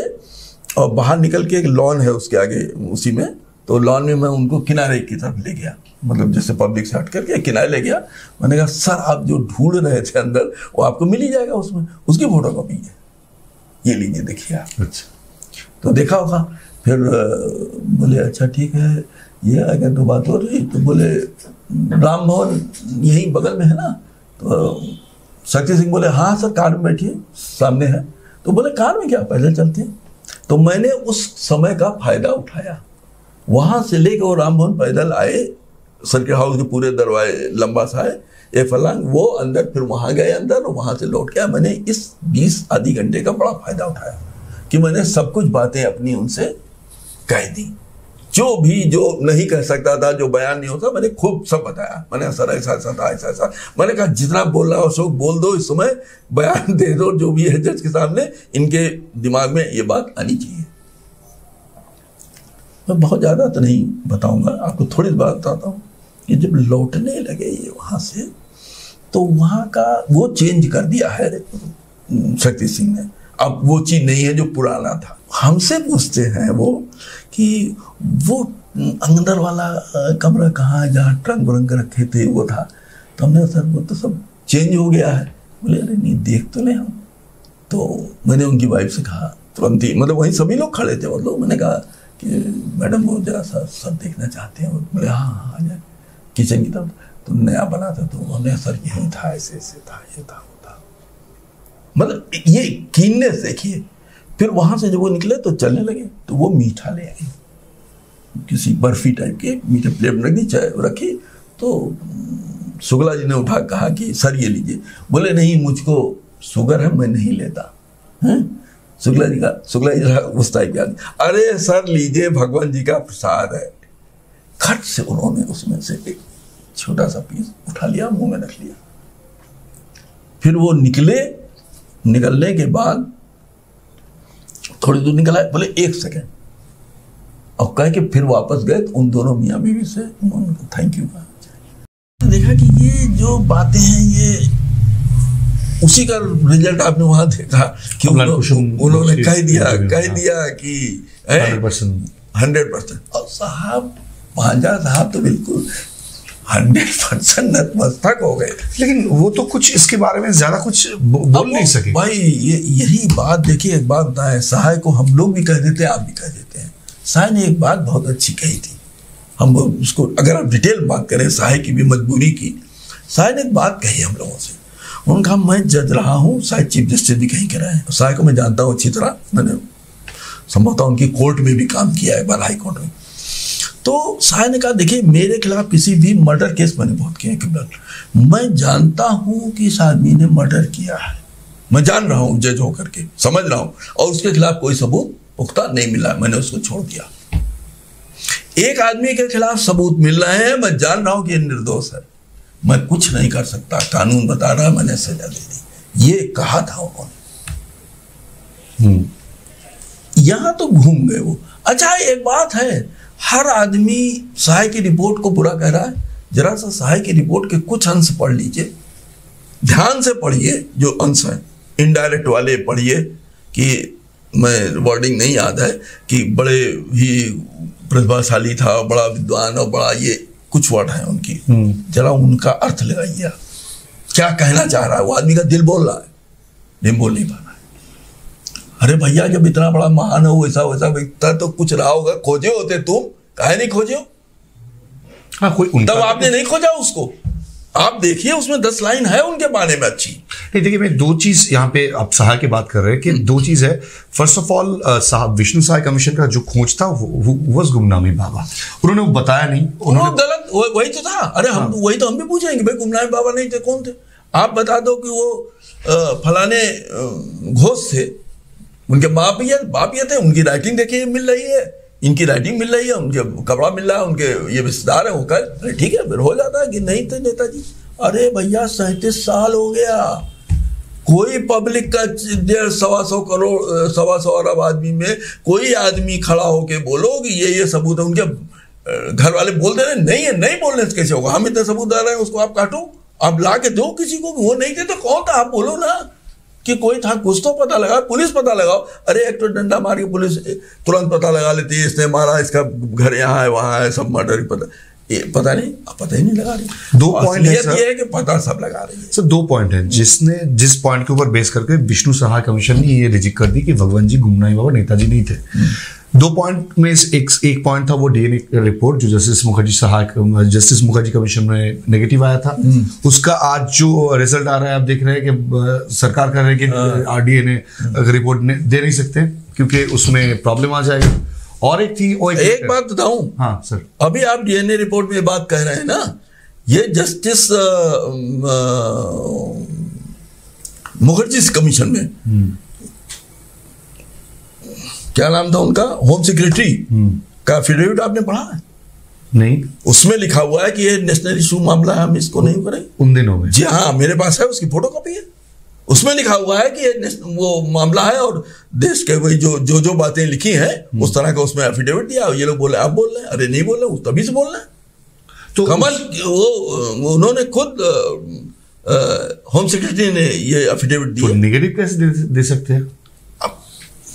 और बाहर निकल के एक लॉन है उसके आगे उसी में, तो लॉन में मैं उनको किनारे की तरफ ले गया, मतलब जैसे पब्लिक से हट करके किनारे ले गया। मैंने कहा सर आप जो ढूंढ रहे थे अंदर, वो आपको मिल ही जाएगा, उसमें उसकी फोटो कॉपी है, ये लीजिए देखिए आप। अच्छा। तो देखा होगा। फिर बोले अच्छा ठीक है, ये अगर तो बात हो रही, तो बोले राम भवन यहीं बगल में है ना। तो शक्ति सिंह बोले हाँ सर, कार में बैठिए, सामने है। तो बोले कार में क्या, पैदल चलते हैं। तो मैंने उस समय का फायदा उठाया, वहां से लेकर वो राम भवन पैदल आए, सर्किट हाउस के पूरे दरवाजे लंबा सा है, ये फलांग, वो अंदर, फिर वहां गए अंदर, और वहां से लौट के मैंने इस 20 आधी घंटे का बड़ा फायदा उठाया कि मैंने सब कुछ बातें अपनी उनसे कह दी, जो भी जो नहीं कह सकता था, जो बयान नहीं होता, मैंने खूब सब बताया। मैंने सर ऐसा ऐसा था, ऐसा ऐसा, मैंने कहा जितना बोलना हो अशोक बोल दो, इस समय बयान दे दो, जो भी है जज के सामने, इनके दिमाग में ये बात आनी चाहिए। मैं बहुत ज्यादा तो नहीं बताऊंगा, आपको थोड़ी बात बताता हूँ कि जब लौटने लगे ये वहां से, तो वहां का वो चेंज कर दिया है शक्ति सिंह ने। अब वो चीज नहीं है जो पुराना था। हमसे पूछते हैं वो कि वो अंदर वाला कमरा कहाँ है जहाँ ट्रंक व्रंक रखे थे, वो था। तो हमने सर वो तो सब चेंज हो गया है। बोले अरे नहीं देख तो नहीं हम। तो मैंने उनकी वाइफ से कहा तुरंत ही, मतलब वहीं सभी लोग खड़े थे, मतलब मैंने कहा कि मैडम वो जरा सा सब देखना चाहते हैं। बोले हाँ हाँ आ जाए किचन की तरफ। तो नया बना था, तो उन्होंने सर यही था, ऐसे ऐसे था, ये था वो था, मतलब ये कीननेस देखिए। फिर वहां से जब वो निकले तो चलने लगे, तो वो मीठा ले आई, किसी बर्फी टाइप के मीठे प्लेट में रख दी, चाय रखी। तो शुक्ला जी ने उठा कहा कि सर ये लीजिए। बोले नहीं मुझको शुगर है, मैं नहीं लेता। शुक्ला जी उस टाइप के आदमी, अरे सर लीजिए भगवान जी का प्रसाद है। खट से उन्होंने उसमें से एक छोटा सा पीस उठा लिया, मुंह में रख लिया। फिर वो निकलने के बाद थोड़ी दूर निकला, बोले 1 सेकेंड, और कह के फिर वापस गए। तो उन दोनों मियाँ बीवी से उनको थैंक यू कहा। देखा कि ये जो बातें हैं ये उसी का रिजल्ट आपने वहां देखा कि उन्होंने कह दिया कि 100%। और साहब पांजा साहब तो बिल्कुल 100% नतमस्तक हो गए। लेकिन वो तो कुछ इसके बारे में ज्यादा कुछ बोल नहीं सके भाई। यही बात देखिए, एक बात बताएं, सहाय को हम लोग भी कह देते हैं, आप भी कह देते हैं। सहाय ने एक बात बहुत अच्छी कही थी, हम उसको अगर आप डिटेल बात करें सहाय की भी मजबूरी की, सहाय ने एक बात कही हम लोगों से। उन्होंने कहा मैं जज रहा हूँ, शायद चीफ जस्टिस भी कहीं करा है, सहाय को मैं जानता हूँ अच्छी तरह, मैंने संभवतः उनकी कोर्ट में भी काम किया है, हाई कोर्ट में। तो सहाय ने कहा देखिए मेरे खिलाफ किसी भी मर्डर केस मैंने बहुत किए, मैं जानता हूं कि इस आदमी ने मर्डर किया है, मैं जान रहा हूं जज होकर के, समझ रहा हूं, और उसके खिलाफ कोई सबूत पुख्ता नहीं मिला, मैंने उसको छोड़ दिया। एक आदमी के खिलाफ सबूत मिल रहे हैं, मैं जान रहा हूं कि ये निर्दोष है, मैं कुछ नहीं कर सकता, कानून बता रहा है, मैंने सजा दे दी, ये कहा था उन्होंने। यहां तो घूम गए वो। अच्छा, एक बात है, हर आदमी सहाय की रिपोर्ट को बुरा कह रहा है, जरा सा सहाय की रिपोर्ट के कुछ अंश पढ़ लीजिए, ध्यान से पढ़िए, जो अंश हैं इनडायरेक्ट वाले पढ़िए, कि मैं वर्डिंग नहीं याद है, कि बड़े ही प्रतिभाशाली था, बड़ा विद्वान और बड़ा, ये कुछ वर्ड है उनकी, जरा उनका अर्थ लगाइए, क्या कहना चाह रहा है वो आदमी, का दिल बोल रहा है, नहीं बोल नहीं पा रहा है। अरे भैया, जब इतना बड़ा महान हो, वैसा वैसा व्यक्ति तो कुछ रहा होगा, खोजे होते तुम, काहे नहीं खोजे हो? हाँ, कोई तब आपने नहीं खोजा उसको, आप देखिए उसमें 10 लाइन है उनके बारे में अच्छी। नहीं, देखिए, मैं दो चीज यहाँ पे, आप सहाय की बात कर रहे हैं कि दो चीज है। फर्स्ट ऑफ ऑल, साहब विष्णु सहाय कमीशन का जो खोज था वो गुमनामी बाबा, उन्होंने बताया नहीं, उन्होंने गलत, वही तो था। अरे हम वही तो हम भी पूछेंगे, भाई गुमनामी बाबा नहीं थे, कौन थे? आप बता दो कि वो फलाने घोष थे, उनके बाप ये थे, उनकी राइटिंग देखिए मिल रही है, इनकी राइटिंग मिल रही है, उनके कपड़ा मिल रहा है, उनके ये रिश्तेदार है, होकर अरे ठीक है, फिर हो जाता है कि नहीं थे नेताजी। अरे भैया, 37 साल हो गया, कोई पब्लिक का 150-125 करोड़ 125 अरब आदमी में कोई आदमी खड़ा होके बोलो कि ये सबूत है, उनके घर वाले बोल दे रहे नहीं है, नहीं बोलने से कैसे होगा? हम इतने सबूत दे रहे हैं, उसको आप काटो, आप ला के दो किसी को, वो नहीं थे तो कौन था, आप बोलो ना कि कोई था, कुछ तो पता लगाओ, पुलिस पता लगाओ। अरे एक तो डंडा मार के पुलिस तुरंत पता लगा लेती है, इसने मारा, इसका घर यहाँ है वहाँ है, सब मर्डर पता नहीं, पता ही नहीं लगा रही। 2 पॉइंट है सर, ये है कि पता सब लगा रही है सर। 2 पॉइंट है, जिस पॉइंट के ऊपर बेस करके विष्णु सहाय कमीशन ने ये रिजेक्ट कर दी कि भगवान जी गुमनामी बाबा नेताजी नहीं थे। 2 पॉइंट में एक पॉइंट था वो डीएनए रिपोर्ट जो जस्टिस मुखर्जी कमीशन में नेगेटिव आया था, उसका आज जो रिजल्ट आ रहा है, आप देख रहे हैं कि सरकार कह रही है कि डीएनए रिपोर्ट दे नहीं सकते क्योंकि उसमें प्रॉब्लम आ जाएगा। और एक थी एक बात बताऊं, हाँ सर, अभी आप डीएनए रिपोर्ट में बात कह रहे हैं ना, ये जस्टिस मुखर्जी कमीशन में क्या नाम था उनका, होम सेक्रेटरी का एफिडेविट आपने पढ़ा है? नहीं, उसमें लिखा हुआ है कि ये नेशनल इशू मामला है, हम इसको नहीं करेंगे उन दिनों में। जी हाँ, मेरे पास है, उसकी फोटोकॉपी है, उसमें लिखा हुआ है कि ये वो मामला है और देश के वही जो बातें लिखी हैं उस तरह का उसमें एफिडेविट दिया। ये लोग बोले आप बोल रहे हैं, अरे नहीं बोल रहे, तभी से बोल रहे हैं। तो कमल वो उन्होंने खुद होम सेक्रेटरी ने ये एफिडेविट दिया। तो निगेटिव कैसे दे सकते हैं?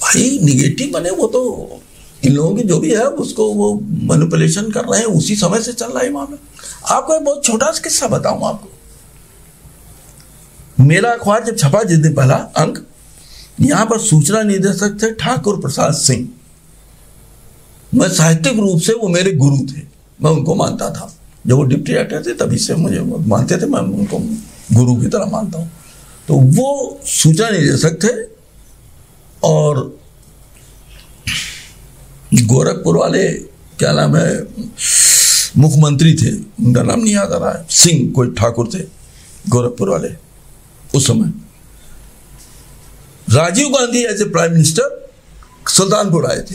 भाई निगेटिव बने, वो तो इन लोगों की जो भी है उसको वो मैनिपुलेशन कर रहे हैं, उसी समय से चल रहा है मामला। आपको एक बहुत छोटा सा किस्सा बताऊं आपको। मेरा अखबार जब छपा जिस दिन पहला अंक, यहां पर सूचना निदेशक थे ठाकुर प्रसाद सिंह। मैं साहित्यिक रूप से वो मेरे गुरु थे, मैं उनको मानता था। जब वो डिप्टी एडिटर थे तभी से मुझे मानते थे, मैं उनको गुरु की तरह मानता हूं। तो वो सूचना निदेशक थे और गोरखपुर वाले क्या नाम है मुख्यमंत्री थे, उनका नाम नहीं याद आ रहा है, सिंह कोई ठाकुर थे गोरखपुर वाले उस समय। Rajiv Gandhi as a prime minister Sultanpur आए थे।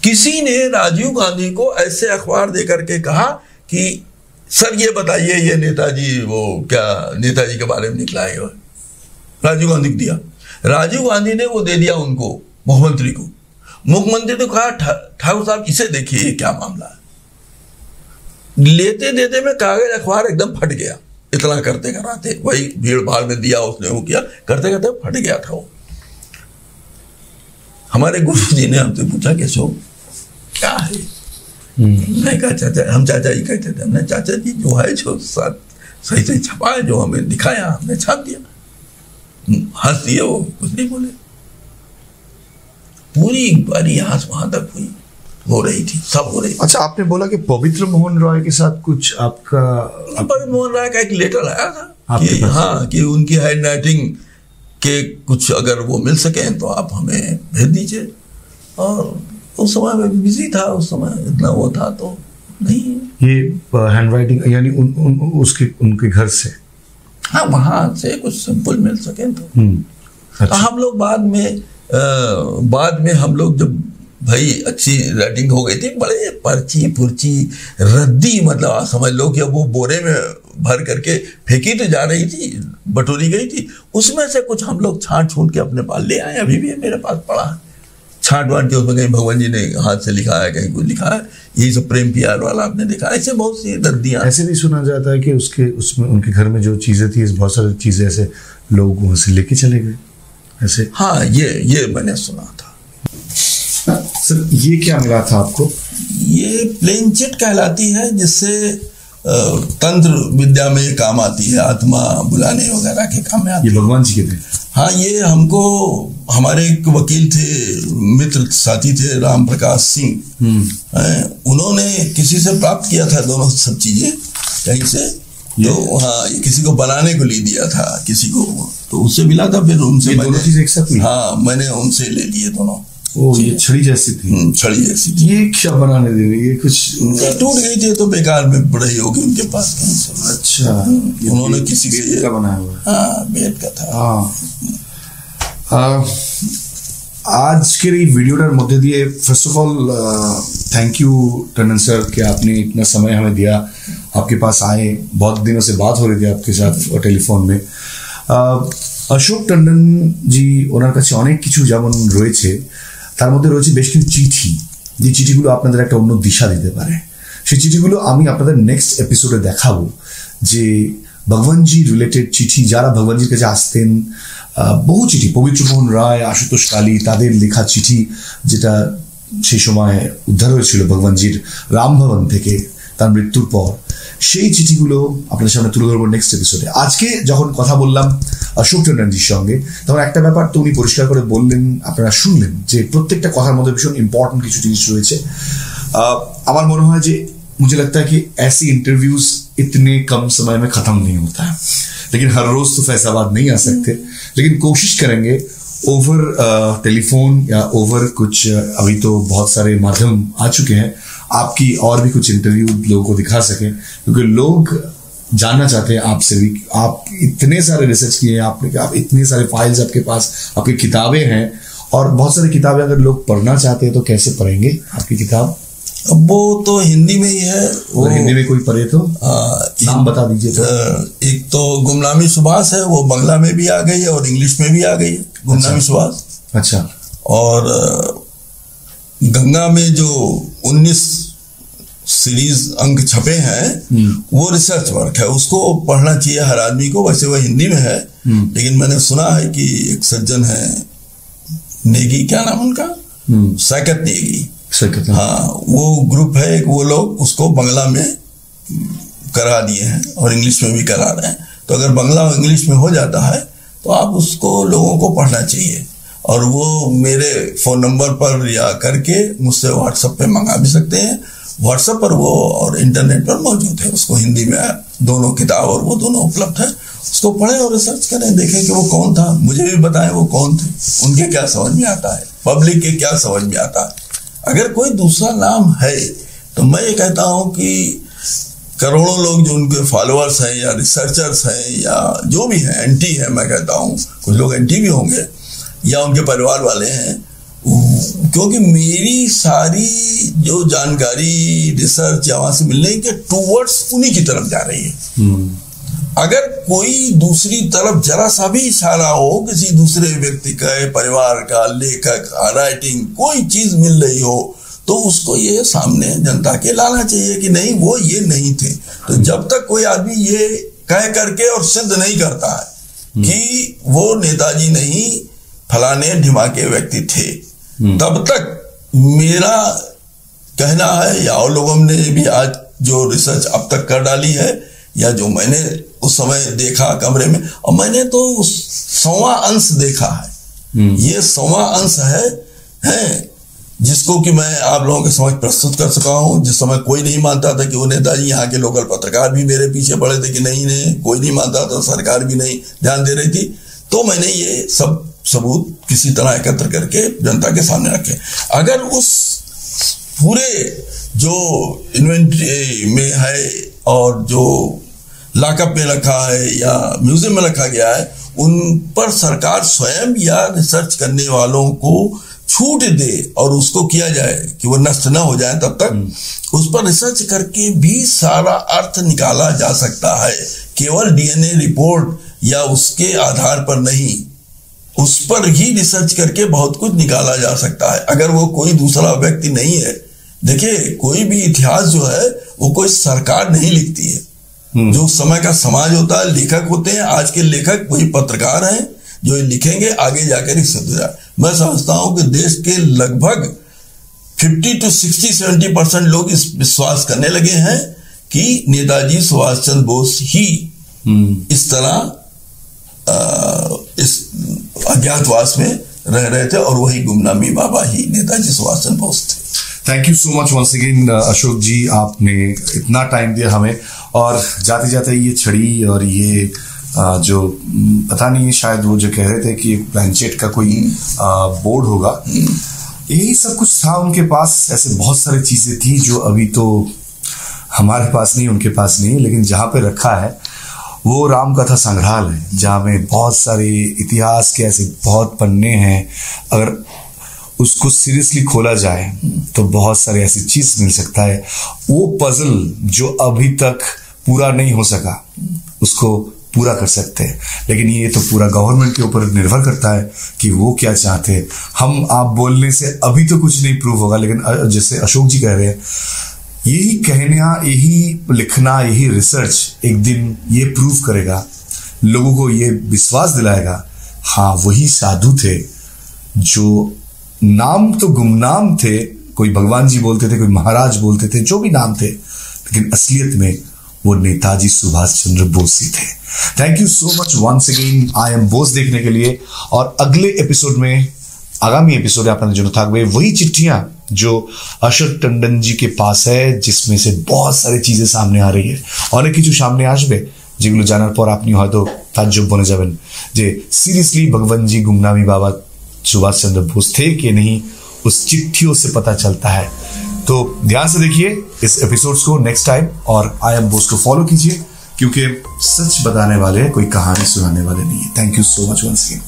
किसी ने राजीव गांधी को ऐसे अखबार देकर के कहा कि सर ये बताइए ये नेताजी वो क्या नेताजी के बारे में निकला है, राजीव गांधी को दिया। राजीव गांधी ने वो दे दिया उनको, मुख्यमंत्री को। मुख्यमंत्री ने कहा ठाकुर साहब इसे देखिए क्या मामला है। लेते देते में कागज अखबार एकदम फट गया, इतना करते कराते वही भीड़ भाड़ में दिया उसने, वो किया, करते करते फट गया था वो। हमारे गुरु जी ने हमसे पूछा कैसे हो क्या है, मैं कहा चाचा, हम चाचा जी कहते थे, हमने चाचा जी जो है जो सही सही छपा है, जो हमें दिखाया हमने छाप दिया। हंस दिए वो, कुछ नहीं बोले। पूरी इंक्वायरी यहाँ से वहां तक हुई, हो रही थी, सब हो रही थी। अच्छा, आपने बोला कि पवित्र मोहन रॉय के साथ कुछ आपका पवित्र मोहन रॉय का एक लेटर आया था कि हाँ कि उनकी हैंड राइटिंग के कुछ अगर वो मिल सके तो आप हमें भेज दीजिए। और उस समय मैं बिजी था, उस समय इतना वो था तो नहीं। ये हैंड राइटिंग यानी उसके उनके घर से हाँ, वहां से कुछ सिंपल मिल सके तो। अच्छा। हम लोग बाद में हम लोग जब भाई अच्छी राइटिंग हो गई थी, बड़े पर्ची पुर्ची रद्दी, मतलब आप समझ लो कि अब वो बोरे में भर करके फेंकी तो जा रही थी, बटोरी गई थी, उसमें से कुछ हम लोग छांट छूट के अपने पास ले आए। अभी भी मेरे पास पड़ा है, छांट वाट के उसमें कहीं भगवान जी ने हाथ से लिखा है, कहीं कुछ लिखा है, यही सब प्रेम प्यार वाला आपने देखा, ऐसे बहुत सी रद्दियाँ। ऐसे भी सुना जाता है कि उसमें उनके घर में जो चीजें थी, बहुत सारी चीजें ऐसे लोग वहां से लेके चले गए ऐसे। हाँ, ये मैंने सुना था। सर, ये क्या मिला था आपको? ये प्लेन चिट कहलाती है, जिससे तंत्र विद्या में काम आती है, आत्मा बुलाने वगैरह के काम में आती है। ये भगवान जी के थे? हाँ, ये हमको हमारे एक वकील थे, मित्र साथी थे, राम प्रकाश सिंह, उन्होंने किसी से प्राप्त किया था दोनों सब चीजें कहीं से। तो हाँ, ये किसी को बनाने को ले दिया था किसी को, तो उससे मिला था, फिर उनसे दोनों चीजें एक साथ मिली? हाँ, मैंने उनसे ले लिए दोनों। ओ, ये छड़ी जैसी थी? छड़ी जैसी थी। ये क्या बनाने दे रही है? कुछ टूट गई थी तो बेकार में पड़ी होगी उनके पास कहीं से। अच्छा, उन्होंने किसी से का बनाया हुआ है? हाँ, बेट का था। हाँ। আজকের এই ভিডিওটার মধ্যে দিয়ে first of all thank you Tandon sir कि आपने इतना समय हमें दिया, आपके पास आए, बहुत दिनों से बात हो रही थी आपके साथ टेलीफोन में। অশোক টন্ডন জি, ওনার কাছে অনেক কিছু যেমন রয়েছে, তার মধ্যে রয়েছে বেশ কিছু চিঠি, যে চিঠিগুলো আপনাদের একটা অন্য দিশা দিতে পারে। সেই চিঠিগুলো আমি আপনাদের নেক্সট এপিসোডে দেখাবো, যে ভগবানজি রিলেটেড চিঠি, যারা ভগবানজির কাছে আসতেন, বহু চিঠি, পবিত্রমোহন রায়, আশুতোষ কালী, তাদের লেখা চিঠি, যেটা সেই সময় উদ্ধার হয়েছিল ভগবানজির রামভবন থেকে তার মৃত্যুর পর, সেই চিঠিগুলো আপনাদের সামনে তুলে ধরবো নেক্সট এপিসোডে। আজকে যখন কথা বললাম অশোক টন্ডনজির সঙ্গে, তখন একটা ব্যাপার তো উনি পরিষ্কার করে বললেন, আপনারা শুনলেন, যে প্রত্যেকটা কথার মধ্যে ভীষণ ইম্পর্টেন্ট কিছু জিনিস রয়েছে। আমার মনে হয় যে मुझे लगता है कि ऐसी इंटरव्यूज इतने कम समय में खत्म नहीं होता है, लेकिन हर रोज तो फैसलाबाद नहीं आ सकते, लेकिन कोशिश करेंगे ओवर टेलीफोन या ओवर कुछ, अभी तो बहुत सारे माध्यम आ चुके हैं, आपकी और भी कुछ इंटरव्यू लोगों को दिखा सके, क्योंकि लोग जानना चाहते हैं आपसे भी, आप इतने सारे रिसर्च किए हैं आपने, आप इतने सारे फाइल्स आपके पास, आपकी किताबें हैं, और बहुत सारी किताबें अगर लोग पढ़ना चाहते हैं तो कैसे पढ़ेंगे आपकी किताब? अब वो तो हिंदी में ही है। वो हिंदी में कोई पढ़े तो नाम बता दीजिए। तो एक तो गुमनामी सुभाष है, वो बंगला में भी आ गई है और इंग्लिश में भी आ गई है, गुमनामी सुभाष। अच्छा। और गंगा में जो 19 सीरीज अंक छपे हैं, वो रिसर्च वर्क है, उसको पढ़ना चाहिए हर आदमी को। वैसे वो हिंदी में है, लेकिन मैंने सुना है कि एक सज्जन है, नेगी, क्या नाम उनका, साकत नेगी, हाँ, वो ग्रुप है एक, वो लोग उसको बंगला में करा दिए हैं और इंग्लिश में भी करा रहे हैं। तो अगर बंगला और इंग्लिश में हो जाता है तो आप उसको लोगों को पढ़ना चाहिए, और वो मेरे फोन नंबर पर या करके मुझसे व्हाट्सएप पे मंगा भी सकते हैं। व्हाट्सएप पर वो और इंटरनेट पर मौजूद है, उसको हिंदी में दोनों किताब और वो दोनों उपलब्ध है, उसको पढ़ें और रिसर्च करें, देखें कि वो कौन था, मुझे भी बताएं वो कौन थे, उनके क्या समझ में आता है, पब्लिक के क्या समझ में आता है। अगर कोई दूसरा नाम है तो मैं ये कहता हूं कि करोड़ों लोग जो उनके फॉलोअर्स हैं या रिसर्चर्स हैं या जो भी हैं, एंटी है, मैं कहता हूं कुछ लोग एंटी भी होंगे, या उनके परिवार वाले हैं, क्योंकि मेरी सारी जो जानकारी रिसर्च या वहां से मिलने के टूवर्ड्स उन्हीं की तरफ जा रही है। अगर कोई दूसरी तरफ जरा सा भी इशारा हो, किसी दूसरे व्यक्ति का, परिवार का, लेखक, राइटिंग, कोई चीज मिल रही हो, तो उसको ये सामने जनता के लाना चाहिए कि नहीं, वो ये नहीं थे। तो जब तक कोई आदमी ये कह करके और सिद्ध नहीं करता है कि वो नेताजी नहीं, फलाने ढिमाके व्यक्ति थे, तब तक मेरा कहना है, या और लोगों ने भी आज जो रिसर्च अब तक कर डाली है, या जो मैंने उस समय देखा कमरे में, और मैंने तो 100वां अंश देखा है, ये 100वां अंश है जिसको कि मैं आप लोगों के समझ प्रस्तुत कर सका हूं। जिस समय कोई नहीं मानता था कि वो नेताजी, यहाँ के लोकल पत्रकार भी मेरे पीछे पड़े थे कि नहीं, कोई नहीं मानता था, सरकार भी नहीं ध्यान दे रही थी, तो मैंने ये सब सबूत किसी तरह एकत्र करके जनता के सामने रखे। अगर उस पूरे जो इन्वेंट्री में है और जो लॉकअप में रखा है या म्यूजियम में रखा गया है, उन पर सरकार स्वयं या रिसर्च करने वालों को छूट दे और उसको किया जाए कि वो नष्ट ना हो जाए, तब तक उस पर रिसर्च करके भी सारा अर्थ निकाला जा सकता है। केवल डीएनए रिपोर्ट या उसके आधार पर नहीं, उस पर ही रिसर्च करके बहुत कुछ निकाला जा सकता है। अगर वो कोई दूसरा व्यक्ति नहीं है, देखिए कोई भी इतिहास जो है वो कोई सरकार नहीं लिखती है, जो समय का समाज होता है, लेखक होते हैं। आज के लेखक वही पत्रकार हैं जो लिखेंगे, आगे जाकर रिसर्च हो जाए। मैं समझता हूं कि देश के लगभग 50 to 60-70% लोग इस विश्वास करने लगे हैं कि नेताजी सुभाष चंद्र बोस ही इस तरह इस अज्ञातवास में रह रहे थे और वही गुमनामी बाबा ही नेताजी सुभाष चंद्र बोस थे। Thank you so much once again Ashok ji, आपने इतना टाइम दिया हमें। और जाते जाते ये छड़ी और ये जो पता नहीं है, शायद वो जो कह रहे थे कि प्लानचेट का कोई बोर्ड होगा, यही सब कुछ था उनके पास। ऐसे बहुत सारी चीजें थी जो अभी तो हमारे पास नहीं, उनके पास नहीं, लेकिन जहाँ पे रखा है वो राम कथा संग्रहालय है, जहाँ में बहुत सारे इतिहास के ऐसे बहुत पन्ने हैं। अगर उसको सीरियसली खोला जाए तो बहुत सारे ऐसी चीज मिल सकता है। वो पजल जो अभी तक पूरा नहीं हो सका उसको पूरा कर सकते हैं, लेकिन ये तो पूरा गवर्नमेंट के ऊपर निर्भर करता है कि वो क्या चाहते हैं। हम आप बोलने से अभी तो कुछ नहीं प्रूव होगा, लेकिन जैसे अशोक जी कह रहे हैं, यही कहना, यही लिखना, यही रिसर्च एक दिन ये प्रूव करेगा, लोगों को ये विश्वास दिलाएगा, हाँ वही साधु थे जो नाम तो गुमनाम थे, कोई भगवान जी बोलते थे, कोई महाराज बोलते थे, जो भी नाम थे, लेकिन असलियत में वो नेताजी सुभाष चंद्र बोस ही थे। Thank you so much once again I am बोस देखने के लिए। और अगले एपिसोड में, आगामी एपिसोड আপনাদের জন্য থাকবে वही चिट्ठियां जो अशोक टंडन जी के पास है, जिसमें से बहुत सारी चीजें सामने आ रही है। অনেক কিছু সামনে আসবে যেগুলো জানার পর আপনি হয়তো তাজ্জব বনে যাবেন যে সিরিয়াসলি भगवान जी गुमनामी बाबा सुभाष चंद्र बोस थे कि नहीं, उस चिट्ठियों से पता चलता है। तो ध्यान से देखिए इस एपिसोड्स को नेक्स्ट टाइम, और आई एम बोस को फॉलो कीजिए, क्योंकि सच बताने वाले कोई कहानी सुनाने वाले नहीं है। Thank you so much once again.